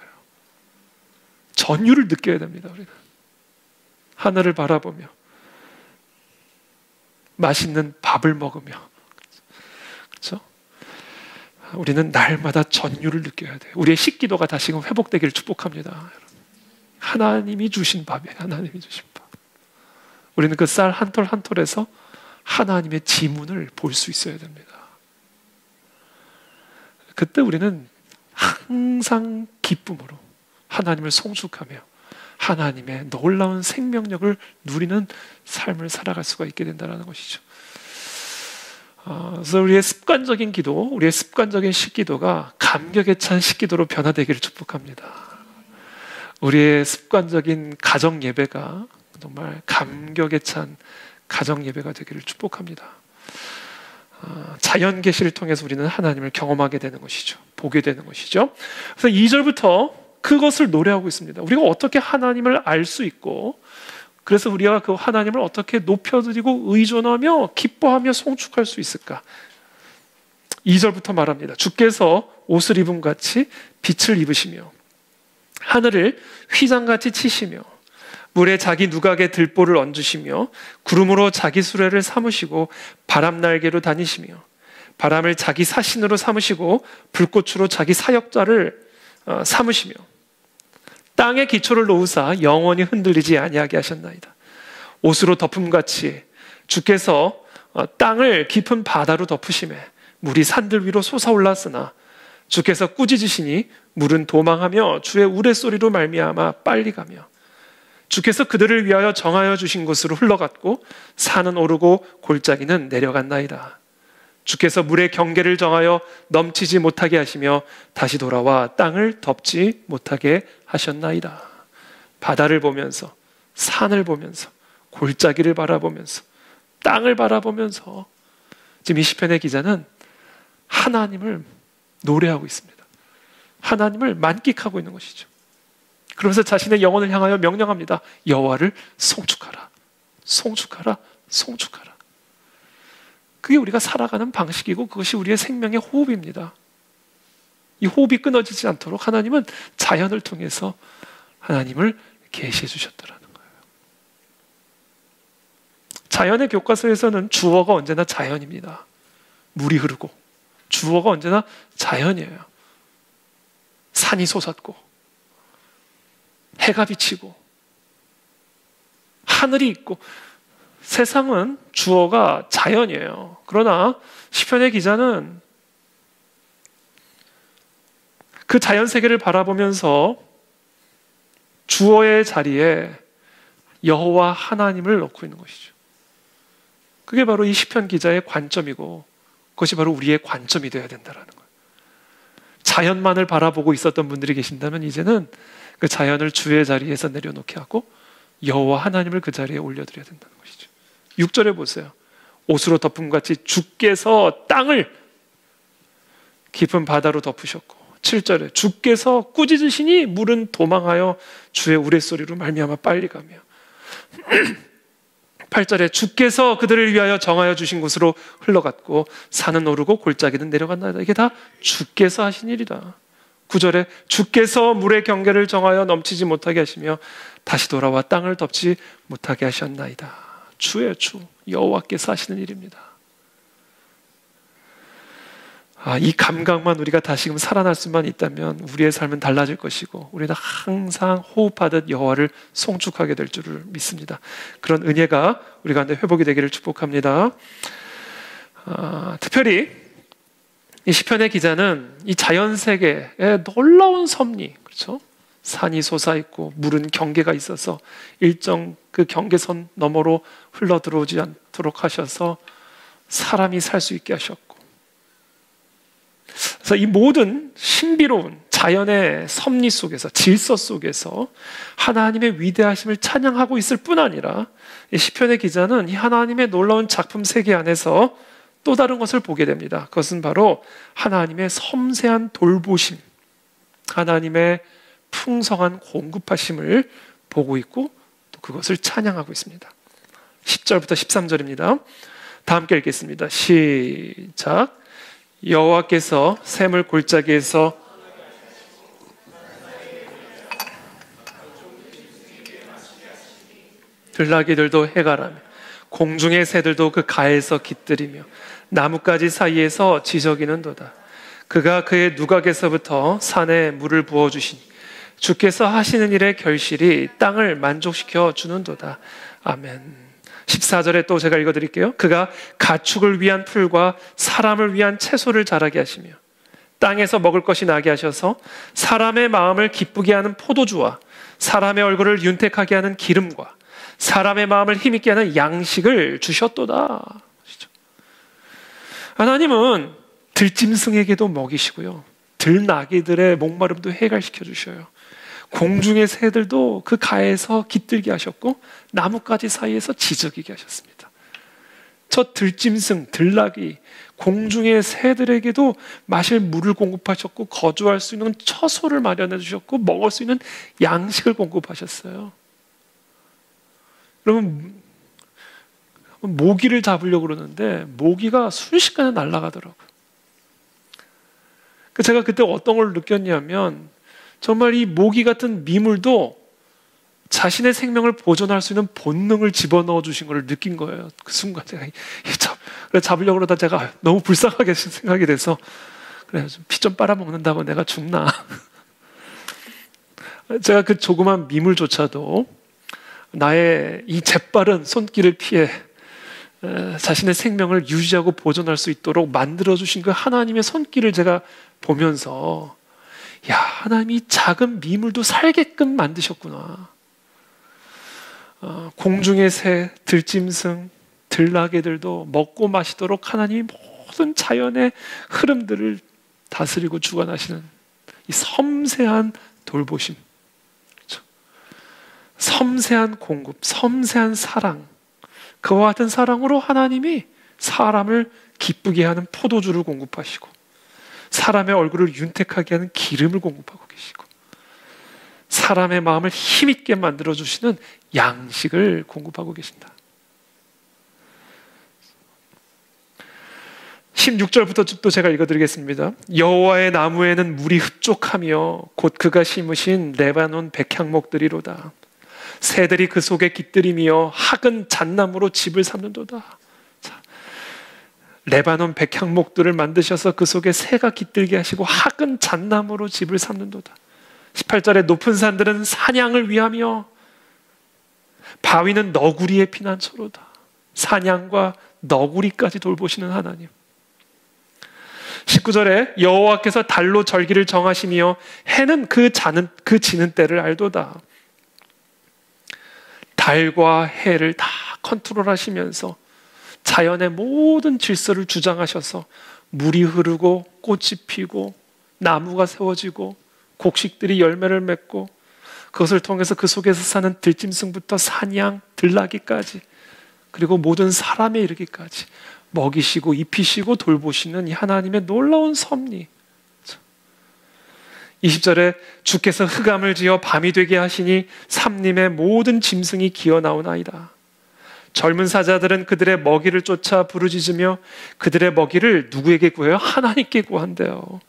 전율을 느껴야 됩니다. 우리는 하늘을 바라보며 맛있는 밥을 먹으며 그렇죠? 우리는 날마다 전율을 느껴야 돼요. 우리의 식기도가 다시금 회복되기를 축복합니다. 하나님이 주신 밥이에요. 하나님이 주신 밥. 우리는 그 쌀 한 톨 한 톨에서 하나님의 지문을 볼 수 있어야 됩니다. 그때 우리는 항상 기쁨으로 하나님을 송축하며 하나님의 놀라운 생명력을 누리는 삶을 살아갈 수가 있게 된다는 것이죠. 그래서 우리의 습관적인 기도, 우리의 습관적인 식기도가 감격에 찬 식기도로 변화되기를 축복합니다. 우리의 습관적인 가정 예배가 정말 감격에 찬 가정 예배가 되기를 축복합니다. 자연 계시를 통해서 우리는 하나님을 경험하게 되는 것이죠. 보게 되는 것이죠. 그래서 2절부터 그것을 노래하고 있습니다. 우리가 어떻게 하나님을 알 수 있고 그래서 우리가 그 하나님을 어떻게 높여드리고 의존하며 기뻐하며 송축할 수 있을까? 2절부터 말합니다. 주께서 옷을 입은 같이 빛을 입으시며 하늘을 휘장같이 치시며 물에 자기 누각에 들보를 얹으시며 구름으로 자기 수레를 삼으시고 바람 날개로 다니시며 바람을 자기 사신으로 삼으시고 불꽃으로 자기 사역자를 삼으시며 땅에 기초를 놓으사 영원히 흔들리지 아니하게 하셨나이다. 옷으로 덮음같이 주께서 땅을 깊은 바다로 덮으시매 물이 산들 위로 솟아올랐으나 주께서 꾸짖으시니 물은 도망하며 주의 우레소리로 말미암아 빨리 가며 주께서 그들을 위하여 정하여 주신 곳으로 흘러갔고 산은 오르고 골짜기는 내려갔나이다. 주께서 물의 경계를 정하여 넘치지 못하게 하시며 다시 돌아와 땅을 덮지 못하게 하셨나이다. 바다를 보면서 산을 보면서 골짜기를 바라보면서 땅을 바라보면서 지금 이 시편의 기자는 하나님을 노래하고 있습니다. 하나님을 만끽하고 있는 것이죠. 그러면서 자신의 영혼을 향하여 명령합니다. 여호와를 송축하라, 송축하라, 송축하라. 그게 우리가 살아가는 방식이고 그것이 우리의 생명의 호흡입니다. 이 호흡이 끊어지지 않도록 하나님은 자연을 통해서 하나님을 계시해 주셨더라는 거예요. 자연의 교과서에서는 주어가 언제나 자연입니다. 물이 흐르고 주어가 언제나 자연이에요. 산이 솟았고 해가 비치고 하늘이 있고 세상은 주어가 자연이에요. 그러나 시편의 기자는 그 자연 세계를 바라보면서 주어의 자리에 여호와 하나님을 넣고 있는 것이죠. 그게 바로 이 시편 기자의 관점이고 그것이 바로 우리의 관점이 되어야 된다는 거예요. 자연만을 바라보고 있었던 분들이 계신다면 이제는 그 자연을 주의 자리에서 내려놓게 하고 여호와 하나님을 그 자리에 올려드려야 된다는 것이죠. 6절에 보세요. 옷으로 덮은 같이 주께서 땅을 깊은 바다로 덮으셨고 7절에 주께서 꾸짖으시니 물은 도망하여 주의 우레소리로 말미암아 빨리 가며 8절에 주께서 그들을 위하여 정하여 주신 곳으로 흘러갔고 산은 오르고 골짜기는 내려간다. 이게 다 주께서 하신 일이다. 9절에 주께서 물의 경계를 정하여 넘치지 못하게 하시며 다시 돌아와 땅을 덮지 못하게 하셨나이다. 주의 주 여호와께서 하시는 일입니다. 이 감각만 우리가 다시금 살아날 수만 있다면 우리의 삶은 달라질 것이고 우리는 항상 호흡하듯 여호와를 송축하게 될 줄을 믿습니다. 그런 은혜가 우리 가운데 회복이 되기를 축복합니다. 특별히 이 시편의 기자는 이 자연 세계의 놀라운 섭리, 그렇죠? 산이 솟아있고 물은 경계가 있어서 일정 그 경계선 너머로 흘러 들어오지 않도록 하셔서 사람이 살 수 있게 하셨고, 그래서 이 모든 신비로운 자연의 섭리 속에서 질서 속에서 하나님의 위대하심을 찬양하고 있을 뿐 아니라 이 시편의 기자는 이 하나님의 놀라운 작품 세계 안에서 또 다른 것을 보게 됩니다. 그것은 바로 하나님의 섬세한 돌보심, 하나님의 풍성한 공급하심을 보고 있고 또 그것을 찬양하고 있습니다. 10절부터 13절입니다. 다 함께 읽겠습니다. 시작. 여호와께서 샘을 골짜기에서 들나귀들도 해가라며 공중의 새들도 그 가에서 깃들이며 나뭇가지 사이에서 지저귀는도다. 그가 그의 누각에서부터 산에 물을 부어주시니 주께서 하시는 일의 결실이 땅을 만족시켜 주는도다. 아멘. 14절에 또 제가 읽어드릴게요. 그가 가축을 위한 풀과 사람을 위한 채소를 자라게 하시며 땅에서 먹을 것이 나게 하셔서 사람의 마음을 기쁘게 하는 포도주와 사람의 얼굴을 윤택하게 하는 기름과 사람의 마음을 힘있게 하는 양식을 주셨도다. 하나님은 들짐승에게도 먹이시고요, 들나귀들의 목마름도 해갈시켜 주셔요. 공중의 새들도 그 가에서 깃들게 하셨고 나뭇가지 사이에서 지저귀게 하셨습니다. 저 들짐승, 들나귀, 공중의 새들에게도 마실 물을 공급하셨고 거주할 수 있는 처소를 마련해 주셨고 먹을 수 있는 양식을 공급하셨어요. 그러면 모기를 잡으려고 그러는데 모기가 순식간에 날아가더라고요. 제가 그때 어떤 걸 느꼈냐면 정말 이 모기 같은 미물도 자신의 생명을 보존할 수 있는 본능을 집어넣어 주신 걸 느낀 거예요. 그 순간 제가 잡으려고 그러다 제가 너무 불쌍하게 생각이 돼서 그래, 피 좀 빨아먹는다고 내가 죽나. 제가 그 조그만 미물조차도 나의 이 재빠른 손길을 피해 자신의 생명을 유지하고 보존할 수 있도록 만들어주신 그 하나님의 손길을 제가 보면서 야, 하나님이 작은 미물도 살게끔 만드셨구나. 공중의 새, 들짐승, 들나귀들도 먹고 마시도록 하나님이 모든 자연의 흐름들을 다스리고 주관하시는 이 섬세한 돌보심, 그렇죠? 섬세한 공급, 섬세한 사랑, 그와 같은 사랑으로 하나님이 사람을 기쁘게 하는 포도주를 공급하시고 사람의 얼굴을 윤택하게 하는 기름을 공급하고 계시고 사람의 마음을 힘있게 만들어주시는 양식을 공급하고 계신다. 16절부터 또 제가 읽어드리겠습니다. 여호와의 나무에는 물이 흡족하며 곧 그가 심으신 레바논 백향목들이로다. 새들이 그 속에 깃들이며 학은 잣나무로 집을 삼는도다. 자, 레바논 백향목들을 만드셔서 그 속에 새가 깃들게 하시고 학은 잣나무로 집을 삼는도다. 18절에 높은 산들은 사냥을 위하며 바위는 너구리의 피난처로다. 사냥과 너구리까지 돌보시는 하나님. 19절에 여호와께서 달로 절기를 정하시며 해는 그 지는 때를 알도다. 달과 해를 다 컨트롤하시면서 자연의 모든 질서를 주장하셔서 물이 흐르고 꽃이 피고 나무가 세워지고 곡식들이 열매를 맺고 그것을 통해서 그 속에서 사는 들짐승부터 사냥, 들나귀까지 그리고 모든 사람에 이르기까지 먹이시고 입히시고 돌보시는 이 하나님의 놀라운 섭리. 20절에 주께서 흑암을 지어 밤이 되게 하시니 삼림의 모든 짐승이 기어나오나이다. 젊은 사자들은 그들의 먹이를 쫓아 부르짖으며 그들의 먹이를 누구에게 구해요? 하나님께 구한대요.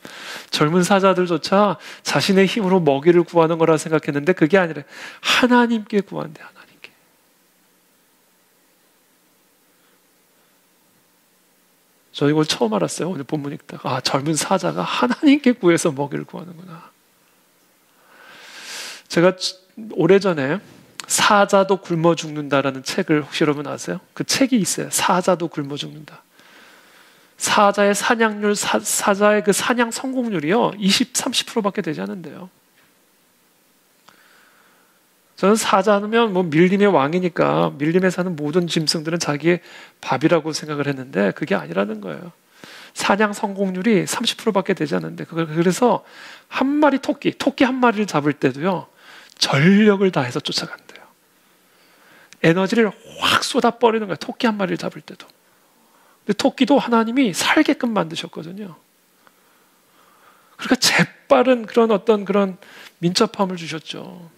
젊은 사자들조차 자신의 힘으로 먹이를 구하는 거라 생각했는데 그게 아니라 하나님께 구한대. 하나님께. 저 이걸 처음 알았어요. 오늘 본문 읽다가 젊은 사자가 하나님께 구해서 먹이를 구하는구나. 제가 오래전에 사자도 굶어 죽는다라는 책을 혹시 여러분 아세요? 그 책이 있어요. 사자도 굶어 죽는다. 사자의 사냥률, 사자의 그 사냥 성공률이요 20, 30%밖에 되지 않는데요. 저는 사자면 뭐 밀림의 왕이니까 밀림에 사는 모든 짐승들은 자기의 밥이라고 생각을 했는데 그게 아니라는 거예요. 사냥 성공률이 30%밖에 되지 않는데 그래서 한 마리 토끼 한 마리를 잡을 때도요 전력을 다해서 쫓아간대요. 에너지를 확 쏟아버리는 거예요. 토끼 한 마리를 잡을 때도. 근데 토끼도 하나님이 살게끔 만드셨거든요. 그러니까 재빠른 그런 민첩함을 주셨죠.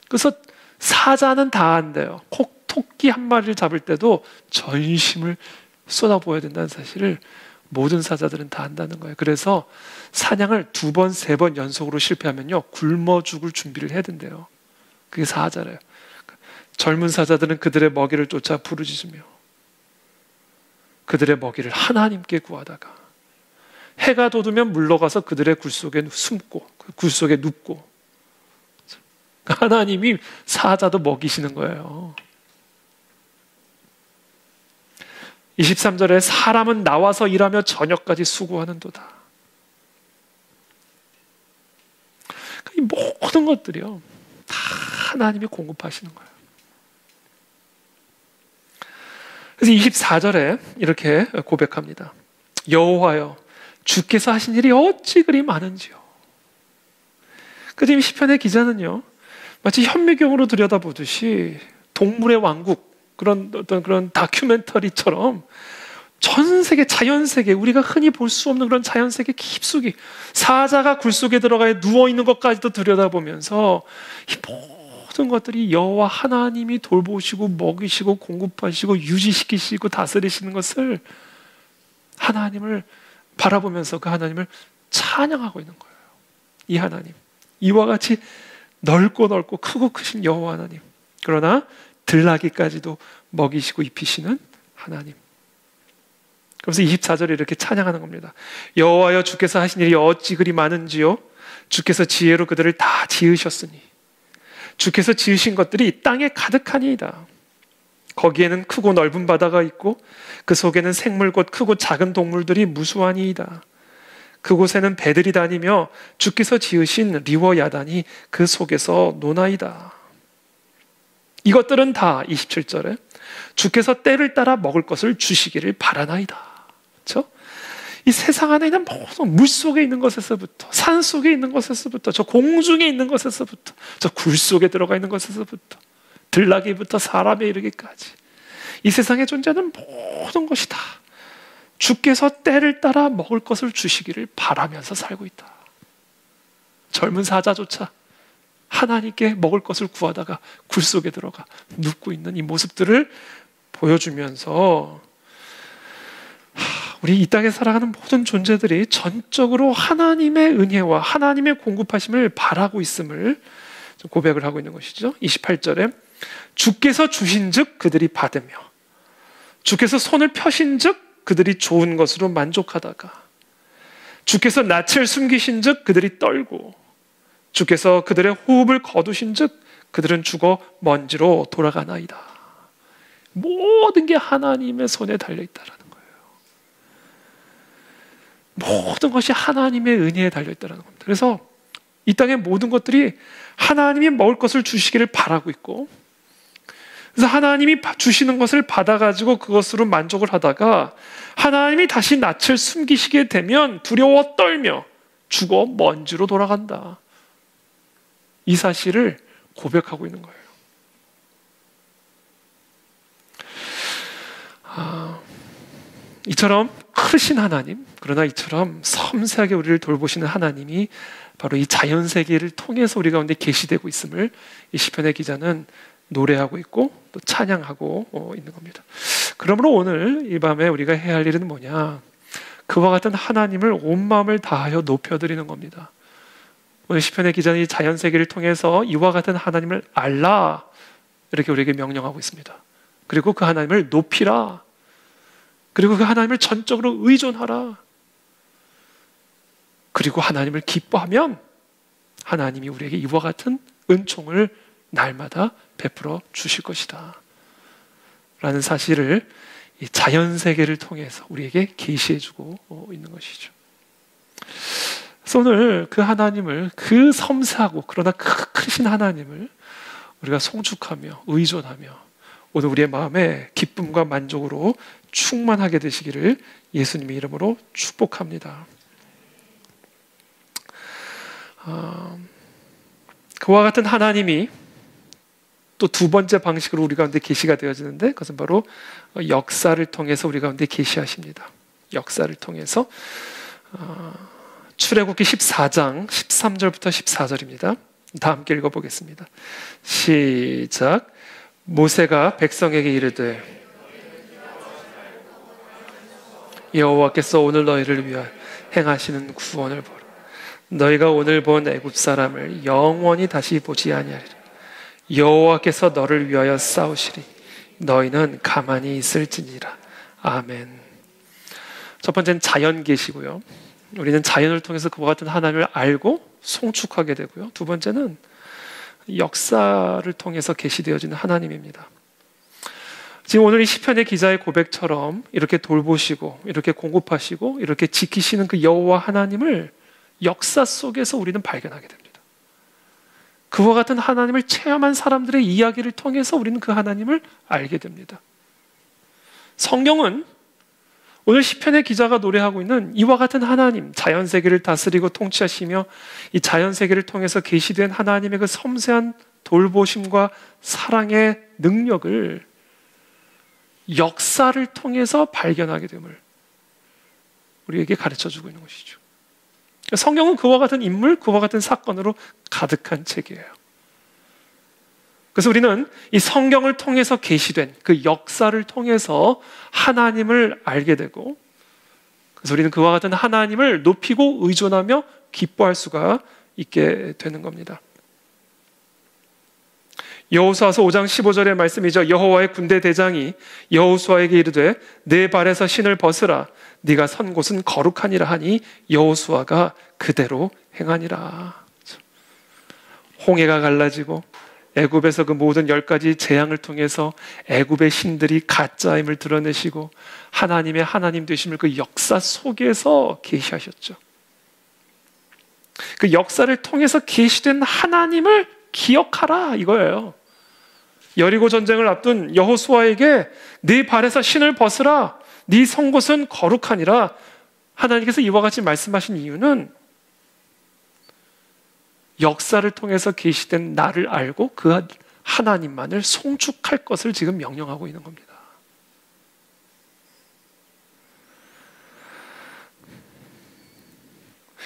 그래서 사자는 다 한대요. 토끼 한 마리를 잡을 때도 전심을 쏟아부어야 된다는 사실을 모든 사자들은 다 한다는 거예요. 그래서 사냥을 2번, 3번 연속으로 실패하면요 굶어 죽을 준비를 해야 된대요. 그게 사자래요. 젊은 사자들은 그들의 먹이를 쫓아 부르짖으며 그들의 먹이를 하나님께 구하다가 해가 돋으면 물러가서 그들의 굴 속에 숨고 굴 속에 눕고 하나님이 사자도 먹이시는 거예요. 23절에 사람은 나와서 일하며 저녁까지 수고하는도다. 이 모든 것들이요 다 하나님이 공급하시는 거예요. 그래서 24절에 이렇게 고백합니다. 여호와여 주께서 하신 일이 어찌 그리 많은지요. 그 지금 시편의 기자는요 마치 현미경으로 들여다보듯이 동물의 왕국 그런 다큐멘터리처럼 전 세계 자연세계 우리가 흔히 볼 수 없는 그런 자연세계 깊숙이 사자가 굴 속에 들어가 누워있는 것까지도 들여다보면서 이 모든 것들이 여호와 하나님이 돌보시고 먹이시고 공급하시고 유지시키시고 다스리시는 것을 하나님을 바라보면서 그 하나님을 찬양하고 있는 거예요. 이 하나님 이와 같이 넓고 크고 크신 여호와 하나님 그러나 들나귀까지도 먹이시고 입히시는 하나님. 그래서 24절에 이렇게 찬양하는 겁니다. 여호와여 주께서 하신 일이 어찌 그리 많은지요. 주께서 지혜로 그들을 다 지으셨으니 주께서 지으신 것들이 땅에 가득하니이다. 거기에는 크고 넓은 바다가 있고 그 속에는 생물 곧 크고 작은 동물들이 무수하니이다. 그곳에는 배들이 다니며 주께서 지으신 리워 야단이 그 속에서 노나이다. 이것들은 다 27절에 주께서 때를 따라 먹을 것을 주시기를 바라나이다. 그렇죠? 이 세상 안에 있는 모든 물 속에 있는 것에서부터 산 속에 있는 것에서부터 저 공중에 있는 것에서부터 저 굴 속에 들어가 있는 것에서부터 들나귀부터 사람에 이르기까지 이 세상에 존재하는 모든 것이 다 주께서 때를 따라 먹을 것을 주시기를 바라면서 살고 있다. 젊은 사자조차 하나님께 먹을 것을 구하다가 굴 속에 들어가 눕고 있는 이 모습들을 보여주면서 우리 이 땅에 살아가는 모든 존재들이 전적으로 하나님의 은혜와 하나님의 공급하심을 바라고 있음을 고백을 하고 있는 것이죠. 28절에 주께서 주신즉 그들이 받으며 주께서 손을 펴신즉 그들이 좋은 것으로 만족하다가 주께서 낯을 숨기신즉 그들이 떨고 주께서 그들의 호흡을 거두신즉 그들은 죽어 먼지로 돌아가나이다. 모든 게 하나님의 손에 달려있다라는 거예요. 모든 것이 하나님의 은혜에 달려있다는 겁니다. 그래서 이 땅의 모든 것들이 하나님이 먹을 것을 주시기를 바라고 있고, 그래서 하나님이 주시는 것을 받아가지고 그것으로 만족을 하다가 하나님이 다시 낯을 숨기시게 되면 두려워 떨며 죽어 먼지로 돌아간다. 이 사실을 고백하고 있는 거예요. 이처럼 크신 하나님, 그러나 이처럼 섬세하게 우리를 돌보시는 하나님이 바로 이 자연세계를 통해서 우리 가운데 계시되고 있음을 이 시편의 기자는 노래하고 있고 또 찬양하고 있는 겁니다. 그러므로 오늘 이 밤에 우리가 해야 할 일은 뭐냐? 그와 같은 하나님을 온 마음을 다하여 높여드리는 겁니다. 오늘 시편의 기자는 이 자연세계를 통해서 이와 같은 하나님을 알라, 이렇게 우리에게 명령하고 있습니다. 그리고 그 하나님을 높이라, 그리고 그 하나님을 전적으로 의존하라, 그리고 하나님을 기뻐하면 하나님이 우리에게 이와 같은 은총을 날마다 베풀어 주실 것이다 라는 사실을 이 자연세계를 통해서 우리에게 계시해주고 있는 것이죠. 그래서 오늘 그 하나님을, 그 섬세하고 그러나 크신 하나님을 우리가 송축하며 의존하며 오늘 우리의 마음에 기쁨과 만족으로 충만하게 되시기를 예수님의 이름으로 축복합니다. 그와 같은 하나님이 또 두 번째 방식으로 우리 가운데 계시가 되어지는데, 그것은 바로 역사를 통해서 우리 가운데 계시하십니다. 역사를 통해서 출애굽기 14장 13절부터 14절입니다. 다 함께 읽어보겠습니다. 시작. 모세가 백성에게 이르되 여호와께서 오늘 너희를 위하여 행하시는 구원을 보라. 너희가 오늘 본 애굽 사람을 영원히 다시 보지 아니하리라. 여호와께서 너를 위하여 싸우시리. 너희는 가만히 있을지니라. 아멘. 첫 번째는 자연 계시고요. 우리는 자연을 통해서 그와 같은 하나님을 알고 송축하게 되고요. 두 번째는 역사를 통해서 계시되어지는 하나님입니다. 지금 오늘 이 시편의 기자의 고백처럼 이렇게 돌보시고 이렇게 공급하시고 이렇게 지키시는 그 여호와 하나님을 역사 속에서 우리는 발견하게 됩니다. 그와 같은 하나님을 체험한 사람들의 이야기를 통해서 우리는 그 하나님을 알게 됩니다. 성경은 오늘 시편의 기자가 노래하고 있는 이와 같은 하나님, 자연세계를 다스리고 통치하시며 이 자연세계를 통해서 계시된 하나님의 그 섬세한 돌보심과 사랑의 능력을 역사를 통해서 발견하게 됨을 우리에게 가르쳐주고 있는 것이죠. 성경은 그와 같은 인물, 그와 같은 사건으로 가득한 책이에요. 그래서 우리는 이 성경을 통해서 계시된 그 역사를 통해서 하나님을 알게 되고, 그래서 우리는 그와 같은 하나님을 높이고 의존하며 기뻐할 수가 있게 되는 겁니다. 여호수아서 5장 15절의 말씀이죠. 여호와의 군대 대장이 여호수아에게 이르되 내 발에서 신을 벗으라. 네가 선 곳은 거룩하니라 하니 여호수아가 그대로 행하니라. 홍해가 갈라지고 애굽에서 그 모든 10가지 재앙을 통해서 애굽의 신들이 가짜임을 드러내시고 하나님의 하나님 되심을 그 역사 속에서 계시하셨죠. 그 역사를 통해서 계시된 하나님을 기억하라 이거예요. 여리고 전쟁을 앞둔 여호수아에게 네 발에서 신을 벗으라. 네 선 곳은 거룩하니라. 하나님께서 이와 같이 말씀하신 이유는 역사를 통해서 계시된 나를 알고 그 하나님만을 송축할 것을 지금 명령하고 있는 겁니다.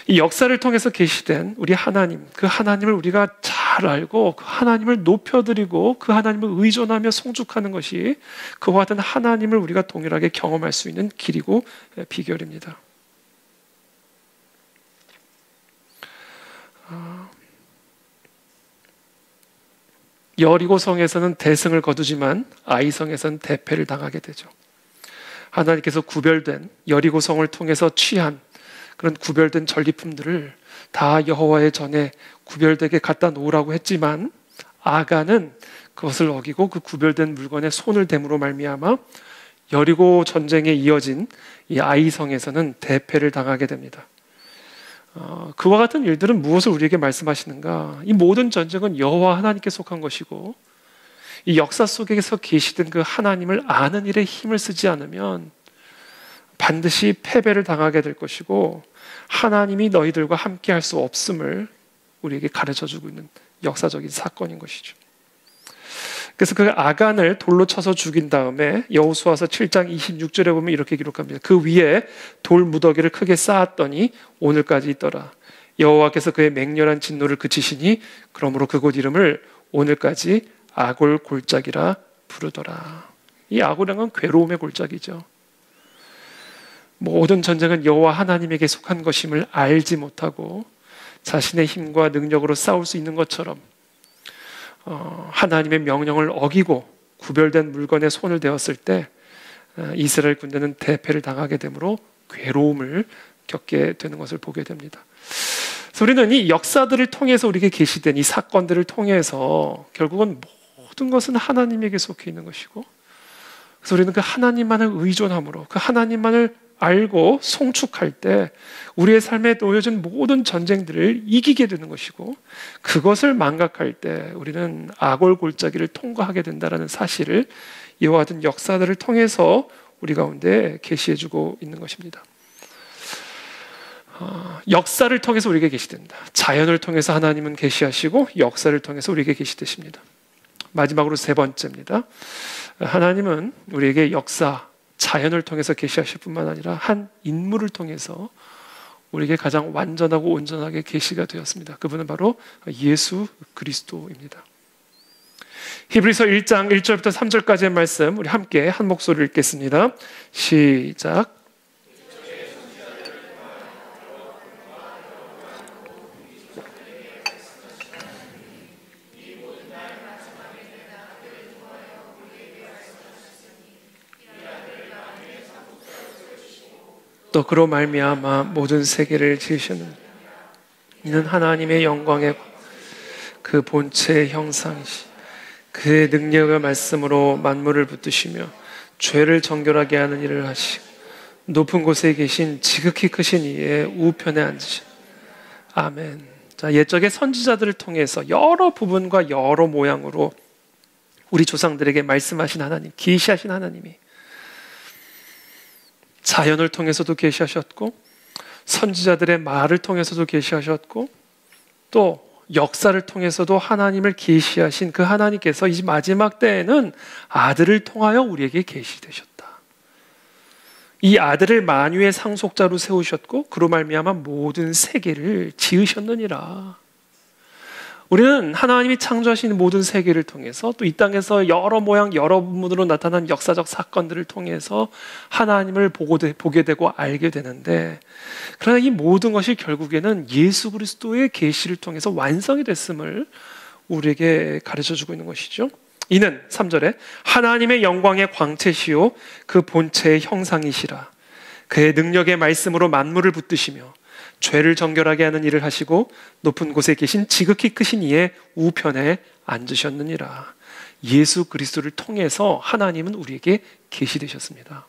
이 역사를 통해서 계시된 우리 하나님, 그 하나님을 우리가 잘 잘 알고 그 하나님을 높여드리고 그 하나님을 의존하며 송축하는 것이 그와 같은 하나님을 우리가 동일하게 경험할 수 있는 길이고 비결입니다. 여리고성에서는 대승을 거두지만 아이성에서는 대패를 당하게 되죠. 하나님께서 구별된 여리고성을 통해서 취한 그런 구별된 전리품들을 다 여호와의 전에 구별되게 갖다 놓으라고 했지만 아간은 그것을 어기고 그 구별된 물건에 손을 댐으로 말미암아 여리고 전쟁에 이어진 이 아이성에서는 대패를 당하게 됩니다. 그와 같은 일들은 무엇을 우리에게 말씀하시는가? 이 모든 전쟁은 여호와 하나님께 속한 것이고 이 역사 속에서 계시된 그 하나님을 아는 일에 힘을 쓰지 않으면 반드시 패배를 당하게 될 것이고 하나님이 너희들과 함께 할 수 없음을 우리에게 가르쳐주고 있는 역사적인 사건인 것이죠. 그래서 그 아간을 돌로 쳐서 죽인 다음에 여호수아서 7장 26절에 보면 이렇게 기록합니다. 그 위에 돌 무더기를 크게 쌓았더니 오늘까지 있더라. 여호와께서 그의 맹렬한 진노를 그치시니 그러므로 그곳 이름을 오늘까지 아골 골짜기라 부르더라. 이 아골은 괴로움의 골짜기죠. 모든 전쟁은 여호와 하나님에게 속한 것임을 알지 못하고 자신의 힘과 능력으로 싸울 수 있는 것처럼 하나님의 명령을 어기고 구별된 물건에 손을 대었을 때 이스라엘 군대는 대패를 당하게 되므로 괴로움을 겪게 되는 것을 보게 됩니다. 그래서 우리는 이 역사들을 통해서 우리에게 계시된 이 사건들을 통해서 결국은 모든 것은 하나님에게 속해 있는 것이고 그래서 우리는 그 하나님만을 의존함으로 그 하나님만을 알고 송축할 때 우리의 삶에 놓여진 모든 전쟁들을 이기게 되는 것이고 그것을 망각할 때 우리는 아골 골짜기를 통과하게 된다는 사실을 이와 같은 역사들을 통해서 우리 가운데 계시해주고 있는 것입니다. 역사를 통해서 우리에게 계시된다. 자연을 통해서 하나님은 계시하시고 역사를 통해서 우리에게 계시되십니다. 마지막으로 세 번째입니다. 하나님은 우리에게 역사, 자연을 통해서 계시하실 뿐만 아니라 한 인물을 통해서 우리에게 가장 완전하고 온전하게 계시가 되었습니다. 그분은 바로 예수 그리스도입니다. 히브리서 1장 1절부터 3절까지의 말씀 우리 함께 한 목소리로 읽겠습니다. 시작. 또 그로 말미암아 모든 세계를 지으셨느니라. 이는 하나님의 영광의 그 본체의 형상이시 그의 능력의 말씀으로 만물을 붙드시며 죄를 정결하게 하는 일을 하시고 높은 곳에 계신 지극히 크신 이의 우편에 앉으신 아멘. 자, 옛적의 선지자들을 통해서 여러 부분과 여러 모양으로 우리 조상들에게 말씀하신 하나님, 계시하신 하나님이 자연을 통해서도 계시하셨고 선지자들의 말을 통해서도 계시하셨고 또 역사를 통해서도 하나님을 계시하신 그 하나님께서 이 마지막 때에는 아들을 통하여 우리에게 계시되셨다. 이 아들을 만유의 상속자로 세우셨고 그로 말미암아 모든 세계를 지으셨느니라. 우리는 하나님이 창조하신 모든 세계를 통해서 또 이 땅에서 여러 모양 여러 부분으로 나타난 역사적 사건들을 통해서 하나님을 보게 되고 알게 되는데 그러나 이 모든 것이 결국에는 예수 그리스도의 계시를 통해서 완성이 됐음을 우리에게 가르쳐주고 있는 것이죠. 이는 3절에 하나님의 영광의 광채시요 그 본체의 형상이시라. 그의 능력의 말씀으로 만물을 붙드시며 죄를 정결하게 하는 일을 하시고 높은 곳에 계신 지극히 크신 이의 우편에 앉으셨느니라. 예수 그리스도를 통해서 하나님은 우리에게 계시되셨습니다.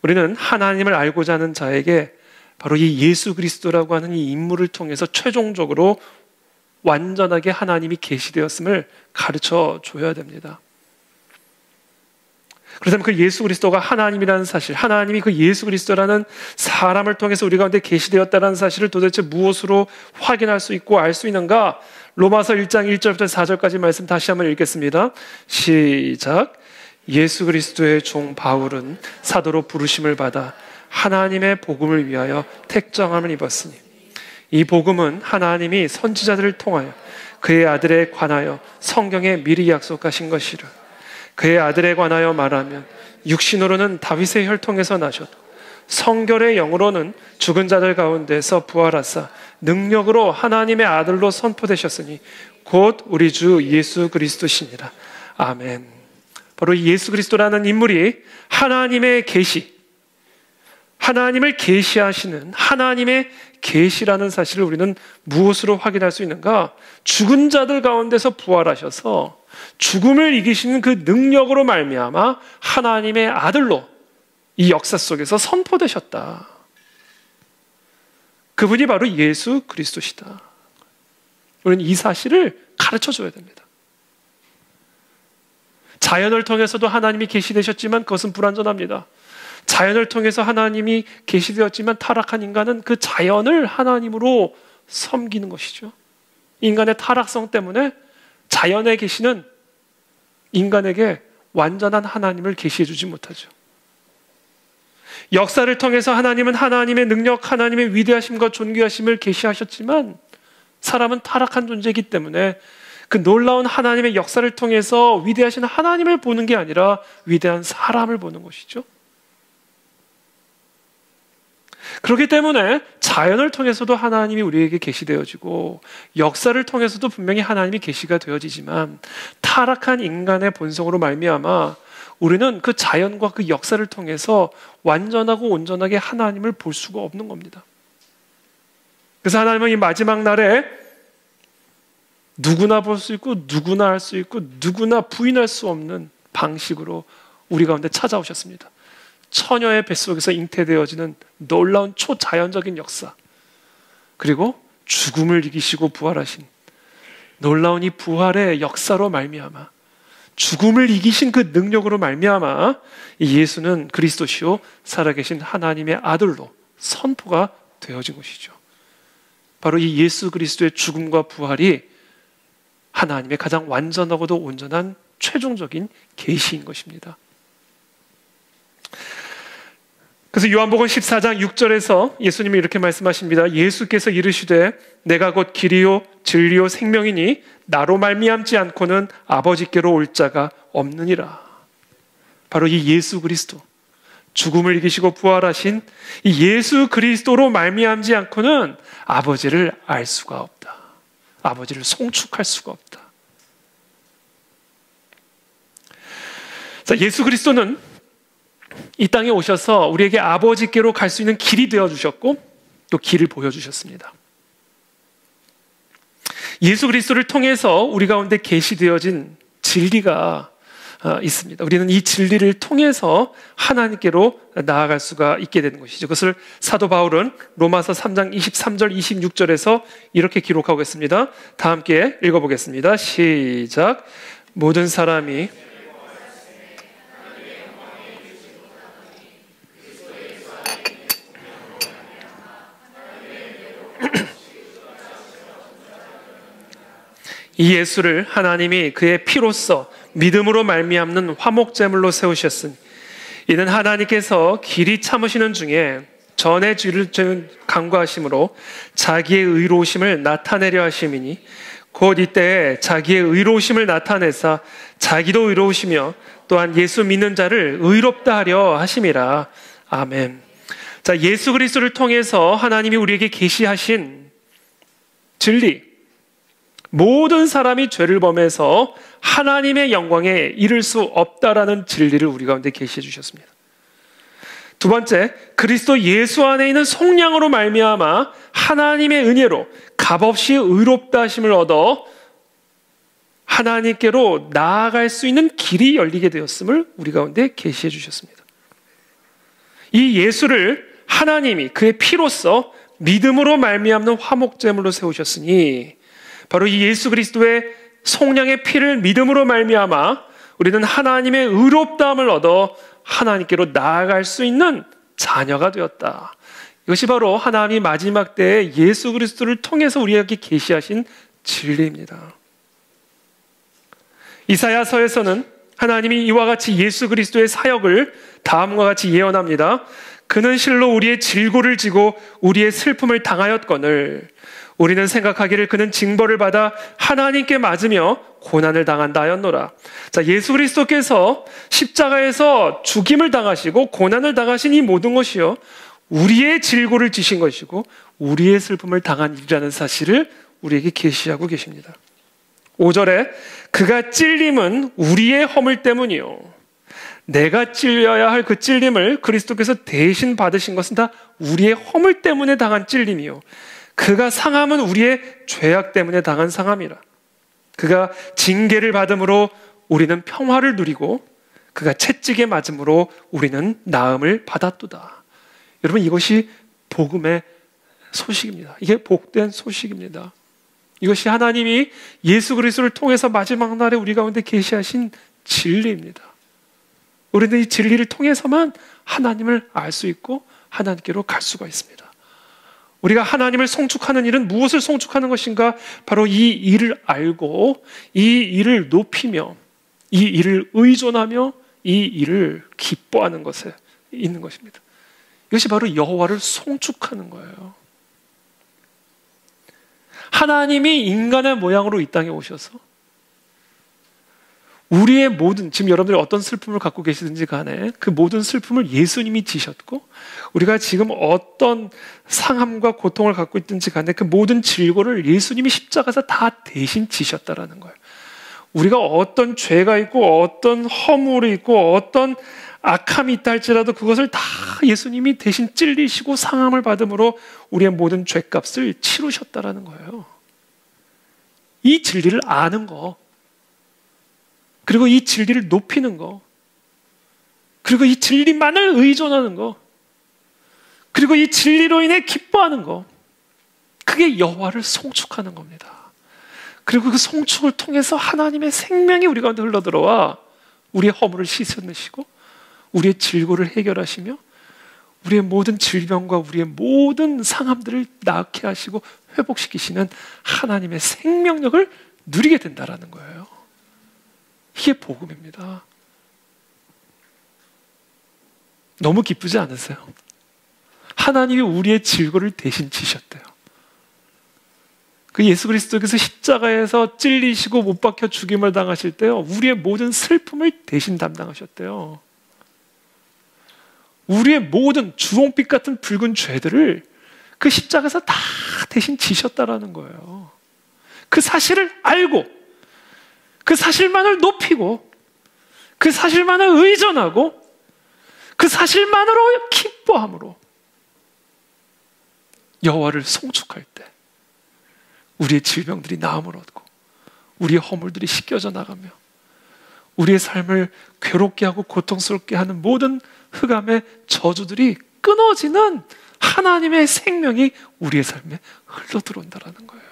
우리는 하나님을 알고자 하는 자에게 바로 이 예수 그리스도라고 하는 이 인물을 통해서 최종적으로 완전하게 하나님이 계시되었음을 가르쳐 줘야 됩니다. 그렇다면 그 예수 그리스도가 하나님이라는 사실, 하나님이 그 예수 그리스도라는 사람을 통해서 우리 가운데 계시되었다는 사실을 도대체 무엇으로 확인할 수 있고 알 수 있는가? 로마서 1장 1절부터 4절까지 말씀 다시 한번 읽겠습니다. 시작. 예수 그리스도의 종 바울은 사도로 부르심을 받아 하나님의 복음을 위하여 택정함을 입었으니 이 복음은 하나님이 선지자들을 통하여 그의 아들에 관하여 성경에 미리 약속하신 것이라. 그의 아들에 관하여 말하면 육신으로는 다윗의 혈통에서 나셨고 성결의 영으로는 죽은 자들 가운데서 부활하사 능력으로 하나님의 아들로 선포되셨으니 곧 우리 주 예수 그리스도시니라. 아멘. 바로 이 예수 그리스도라는 인물이 하나님의 계시, 하나님을 계시하시는 하나님의 계시라는 사실을 우리는 무엇으로 확인할 수 있는가? 죽은 자들 가운데서 부활하셔서 죽음을 이기시는 그 능력으로 말미암아 하나님의 아들로 이 역사 속에서 선포되셨다. 그분이 바로 예수 그리스도시다. 우리는 이 사실을 가르쳐줘야 됩니다. 자연을 통해서도 하나님이 계시되셨지만 그것은 불완전합니다. 자연을 통해서 하나님이 계시되었지만 타락한 인간은 그 자연을 하나님으로 섬기는 것이죠. 인간의 타락성 때문에 자연의 계시는 인간에게 완전한 하나님을 계시해 주지 못하죠. 역사를 통해서 하나님은 하나님의 능력, 하나님의 위대하심과 존귀하심을 계시하셨지만 사람은 타락한 존재이기 때문에 그 놀라운 하나님의 역사를 통해서 위대하신 하나님을 보는 게 아니라 위대한 사람을 보는 것이죠. 그렇기 때문에 자연을 통해서도 하나님이 우리에게 계시되어지고 역사를 통해서도 분명히 하나님이 계시가 되어지지만 타락한 인간의 본성으로 말미암아 우리는 그 자연과 그 역사를 통해서 완전하고 온전하게 하나님을 볼 수가 없는 겁니다. 그래서 하나님은 이 마지막 날에 누구나 볼 수 있고 누구나 할 수 있고 누구나 부인할 수 없는 방식으로 우리 가운데 찾아오셨습니다. 처녀의 뱃속에서 잉태되어지는 놀라운 초자연적인 역사, 그리고 죽음을 이기시고 부활하신 놀라운 이 부활의 역사로 말미암아 죽음을 이기신 그 능력으로 말미암아 이 예수는 그리스도시요 살아계신 하나님의 아들로 선포가 되어진 것이죠. 바로 이 예수 그리스도의 죽음과 부활이 하나님의 가장 완전하고도 온전한 최종적인 계시인 것입니다. 그래서 요한복음 14장 6절에서 예수님이 이렇게 말씀하십니다. 예수께서 이르시되 내가 곧 길이요 진리요 생명이니 나로 말미암지 않고는 아버지께로 올 자가 없느니라. 바로 이 예수 그리스도, 죽음을 이기시고 부활하신 이 예수 그리스도로 말미암지 않고는 아버지를 알 수가 없다. 아버지를 송축할 수가 없다. 자, 예수 그리스도는 이 땅에 오셔서 우리에게 아버지께로 갈 수 있는 길이 되어주셨고 또 길을 보여주셨습니다. 예수 그리스도를 통해서 우리 가운데 계시되어진 진리가 있습니다. 우리는 이 진리를 통해서 하나님께로 나아갈 수가 있게 되는 것이죠. 그것을 사도 바울은 로마서 3장 23절 26절에서 이렇게 기록하고 있습니다. 다 함께 읽어보겠습니다. 시작. 모든 사람이 이 예수를 하나님이 그의 피로써 믿음으로 말미암는 화목제물로 세우셨으니 이는 하나님께서 길이 참으시는 중에 전에 죄를 간구하심으로 자기의 의로우심을 나타내려 하심이니 곧 이때에 자기의 의로우심을 나타내사 자기도 의로우시며 또한 예수 믿는 자를 의롭다 하려 하심이라. 아멘. 자, 예수 그리스도를 통해서 하나님이 우리에게 계시하신 진리, 모든 사람이 죄를 범해서 하나님의 영광에 이를 수 없다라는 진리를 우리 가운데 계시해 주셨습니다. 두 번째, 그리스도 예수 안에 있는 속량으로 말미암아 하나님의 은혜로 값없이 의롭다 하심을 얻어 하나님께로 나아갈 수 있는 길이 열리게 되었음을 우리 가운데 계시해 주셨습니다. 이 예수를 하나님이 그의 피로써 믿음으로 말미암는 화목제물로 세우셨으니 바로 이 예수 그리스도의 속량의 피를 믿음으로 말미암아 우리는 하나님의 의롭다함을 얻어 하나님께로 나아갈 수 있는 자녀가 되었다. 이것이 바로 하나님이 마지막 때에 예수 그리스도를 통해서 우리에게 계시하신 진리입니다. 이사야서에서는 하나님이 이와 같이 예수 그리스도의 사역을 다음과 같이 예언합니다. 그는 실로 우리의 질고를 지고 우리의 슬픔을 당하였거늘 우리는 생각하기를 그는 징벌을 받아 하나님께 맞으며 고난을 당한다 하였노라. 자, 예수 그리스도께서 십자가에서 죽임을 당하시고 고난을 당하신 이 모든 것이요, 우리의 질고를 지신 것이고 우리의 슬픔을 당한 일이라는 사실을 우리에게 계시하고 계십니다. 5절에 그가 찔림은 우리의 허물 때문이요. 내가 찔려야 할 그 찔림을 그리스도께서 대신 받으신 것은 다 우리의 허물 때문에 당한 찔림이요. 그가 상함은 우리의 죄악 때문에 당한 상함이라. 그가 징계를 받음으로 우리는 평화를 누리고 그가 채찍에 맞음으로 우리는 나음을 받았도다. 여러분, 이것이 복음의 소식입니다. 이게 복된 소식입니다. 이것이 하나님이 예수 그리스도를 통해서 마지막 날에 우리 가운데 계시하신 진리입니다. 우리는 이 진리를 통해서만 하나님을 알 수 있고 하나님께로 갈 수가 있습니다. 우리가 하나님을 송축하는 일은 무엇을 송축하는 것인가? 바로 이 일을 알고 이 일을 높이며 이 일을 의존하며 이 일을 기뻐하는 것에 있는 것입니다. 이것이 바로 여호와를 송축하는 거예요. 하나님이 인간의 모양으로 이 땅에 오셔서 우리의 모든, 지금 여러분들이 어떤 슬픔을 갖고 계시든지 간에 그 모든 슬픔을 예수님이 지셨고, 우리가 지금 어떤 상함과 고통을 갖고 있든지 간에 그 모든 질고를 예수님이 십자가에서 다 대신 지셨다라는 거예요. 우리가 어떤 죄가 있고 어떤 허물이 있고 어떤 악함이 있다 할지라도 그것을 다 예수님이 대신 찔리시고 상함을 받음으로 우리의 모든 죄값을 치르셨다라는 거예요. 이 진리를 아는 거, 그리고 이 진리를 높이는 거, 그리고 이 진리만을 의존하는 거, 그리고 이 진리로 인해 기뻐하는 거, 그게 여호와를 송축하는 겁니다. 그리고 그 송축을 통해서 하나님의 생명이 우리 가운데 흘러들어와 우리의 허물을 씻어내시고 우리의 질고를 해결하시며 우리의 모든 질병과 우리의 모든 상함들을 낫게 하시고 회복시키시는 하나님의 생명력을 누리게 된다는 거예요. 이게 복음입니다. 너무 기쁘지 않으세요? 하나님이 우리의 질고를 대신 지셨대요. 그 예수 그리스도께서 십자가에서 찔리시고 못 박혀 죽임을 당하실 때요, 우리의 모든 슬픔을 대신 담당하셨대요. 우리의 모든 주홍빛 같은 붉은 죄들을 그 십자가에서 다 대신 지셨다라는 거예요. 그 사실을 알고 그 사실만을 높이고 그 사실만을 의존하고 그 사실만으로 기뻐함으로 여호와를 송축할 때 우리의 질병들이 나음을 얻고 우리의 허물들이 씻겨져 나가며 우리의 삶을 괴롭게 하고 고통스럽게 하는 모든 흑암의 저주들이 끊어지는 하나님의 생명이 우리의 삶에 흘러들어온다는 거예요.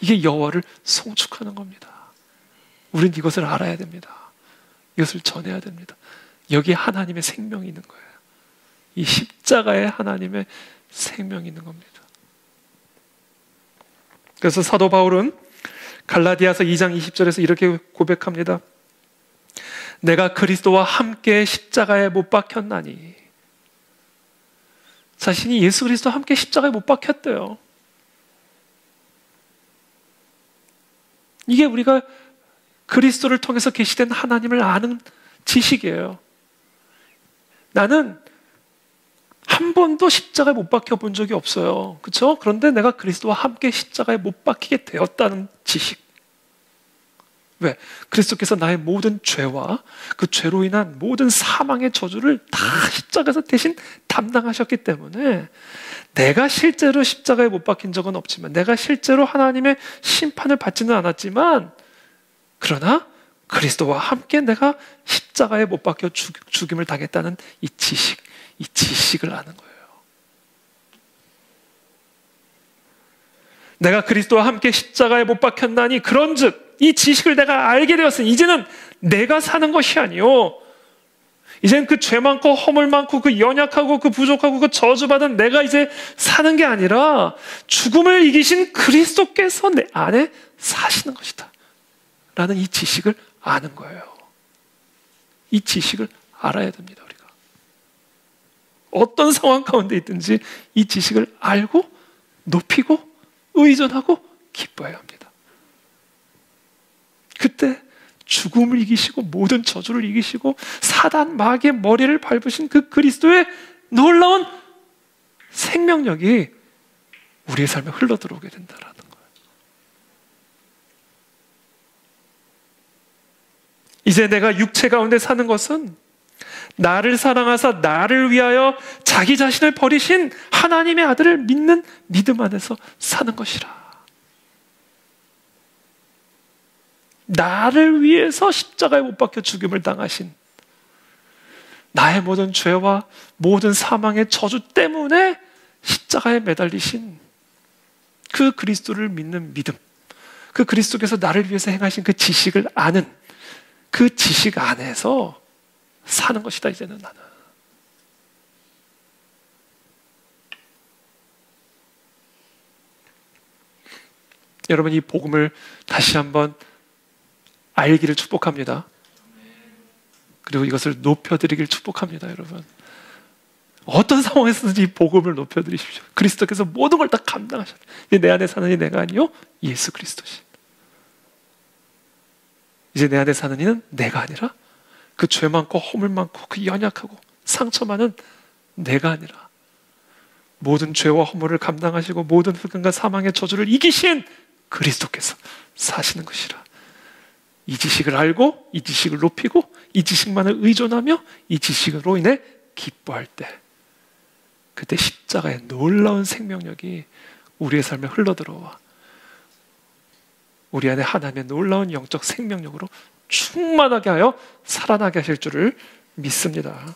이게 여호와를 송축하는 겁니다. 우린 이것을 알아야 됩니다. 이것을 전해야 됩니다. 여기에 하나님의 생명이 있는 거예요. 이 십자가에 하나님의 생명이 있는 겁니다. 그래서 사도 바울은 갈라디아서 2장 20절에서 이렇게 고백합니다. 내가 그리스도와 함께 십자가에 못 박혔나니. 자신이 예수 그리스도와 함께 십자가에 못 박혔대요. 이게 우리가 그리스도를 통해서 계시된 하나님을 아는 지식이에요. 나는 한 번도 십자가에 못 박혀 본 적이 없어요. 그렇죠? 그런데 내가 그리스도와 함께 십자가에 못 박히게 되었다는 지식. 왜? 그리스도께서 나의 모든 죄와 그 죄로 인한 모든 사망의 저주를 다 십자가에서 대신 담당하셨기 때문에 내가 실제로 십자가에 못 박힌 적은 없지만, 내가 실제로 하나님의 심판을 받지는 않았지만, 그러나 그리스도와 함께 내가 십자가에 못 박혀 죽임을 당했다는 이 지식을 아는 거예요. 내가 그리스도와 함께 십자가에 못 박혔나니 그런즉 이 지식을 내가 알게 되었으니 이제는 내가 사는 것이 아니요, 이제는 그 죄 많고 허물 많고 그 연약하고 그 부족하고 그 저주받은 내가 이제 사는 게 아니라 죽음을 이기신 그리스도께서 내 안에 사시는 것이다 라는 이 지식을 아는 거예요. 이 지식을 알아야 됩니다. 우리가 어떤 상황 가운데 있든지 이 지식을 알고 높이고 의존하고 기뻐해야 합니다. 그때 죽음을 이기시고 모든 저주를 이기시고 사단 마귀의 머리를 밟으신 그 그리스도의 놀라운 생명력이 우리의 삶에 흘러들어오게 된다라는 거예요. 이제 내가 육체 가운데 사는 것은 나를 사랑하사 나를 위하여 자기 자신을 버리신 하나님의 아들을 믿는 믿음 안에서 사는 것이라. 나를 위해서 십자가에 못 박혀 죽임을 당하신, 나의 모든 죄와 모든 사망의 저주 때문에 십자가에 매달리신 그 그리스도를 믿는 믿음, 그 그리스도께서 나를 위해서 행하신 그 지식을 아는 그 지식 안에서 사는 것이다. 이제는 나는 여러분, 이 복음을 다시 한번 알기를 축복합니다. 그리고 이것을 높여드리길 축복합니다. 여러분, 어떤 상황에서든지 이 복음을 높여드리십시오. 그리스도께서 모든 걸 다 감당하셨다. 내 안에 사는 이 내가 아니요 예수 그리스도시. 이제 내 안에 사는 이는 내가 아니라 그 죄 많고 허물 많고 그 연약하고 상처 많은 내가 아니라 모든 죄와 허물을 감당하시고 모든 흑암과 사망의 저주를 이기신 그리스도께서 사시는 것이라. 이 지식을 알고 이 지식을 높이고 이 지식만을 의존하며 이 지식으로 인해 기뻐할 때, 그때 십자가의 놀라운 생명력이 우리의 삶에 흘러들어와 우리 안에 하나님의 놀라운 영적 생명력으로 충만하게 하여 살아나게 하실 줄을 믿습니다.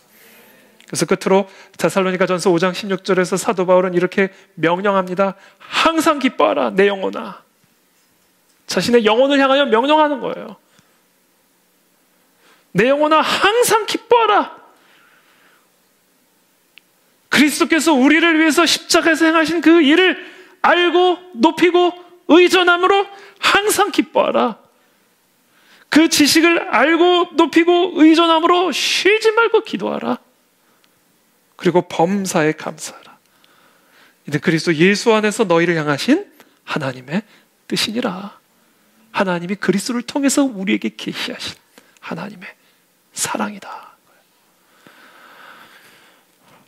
그래서 끝으로 데살로니가전서 5장 16절에서 사도 바울은 이렇게 명령합니다. 항상 기뻐하라 내 영혼아. 자신의 영혼을 향하여 명령하는 거예요. 내 영혼아 항상 기뻐하라. 그리스도께서 우리를 위해서 십자가에서 행하신 그 일을 알고 높이고 의존함으로 항상 기뻐하라. 그 지식을 알고 높이고 의존함으로 쉬지 말고 기도하라. 그리고 범사에 감사하라. 이는 그리스도 예수 안에서 너희를 향하신 하나님의 뜻이니라. 하나님이 그리스도를 통해서 우리에게 계시하신 하나님의 사랑이다.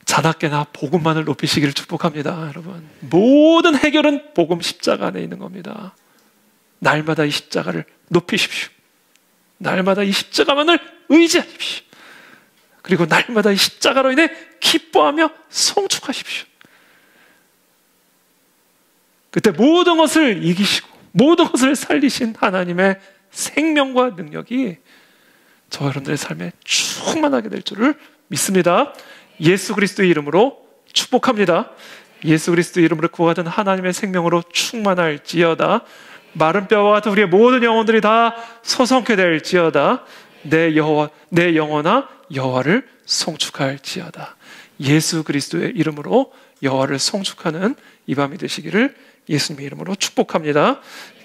자나깨나 복음만을 높이시기를 축복합니다. 여러분, 모든 해결은 복음 십자가 안에 있는 겁니다. 날마다 이 십자가를 높이십시오. 날마다 이 십자가만을 의지하십시오. 그리고 날마다 이 십자가로 인해 기뻐하며 송축하십시오. 그때 모든 것을 이기시고 모든 것을 살리신 하나님의 생명과 능력이 저와 여러분들의 삶에 충만하게 될 줄을 믿습니다. 예수 그리스도의 이름으로 축복합니다. 예수 그리스도의 이름으로 구하던 하나님의 생명으로 충만할지어다. 마른 뼈와 같은 우리의 모든 영혼들이 다 소성케 될지어다. 내 영혼아 여호와를 송축할지어다. 예수 그리스도의 이름으로 여호와를 송축하는 이 밤이 되시기를 예수님의 이름으로 축복합니다.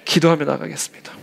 기도하며 나가겠습니다.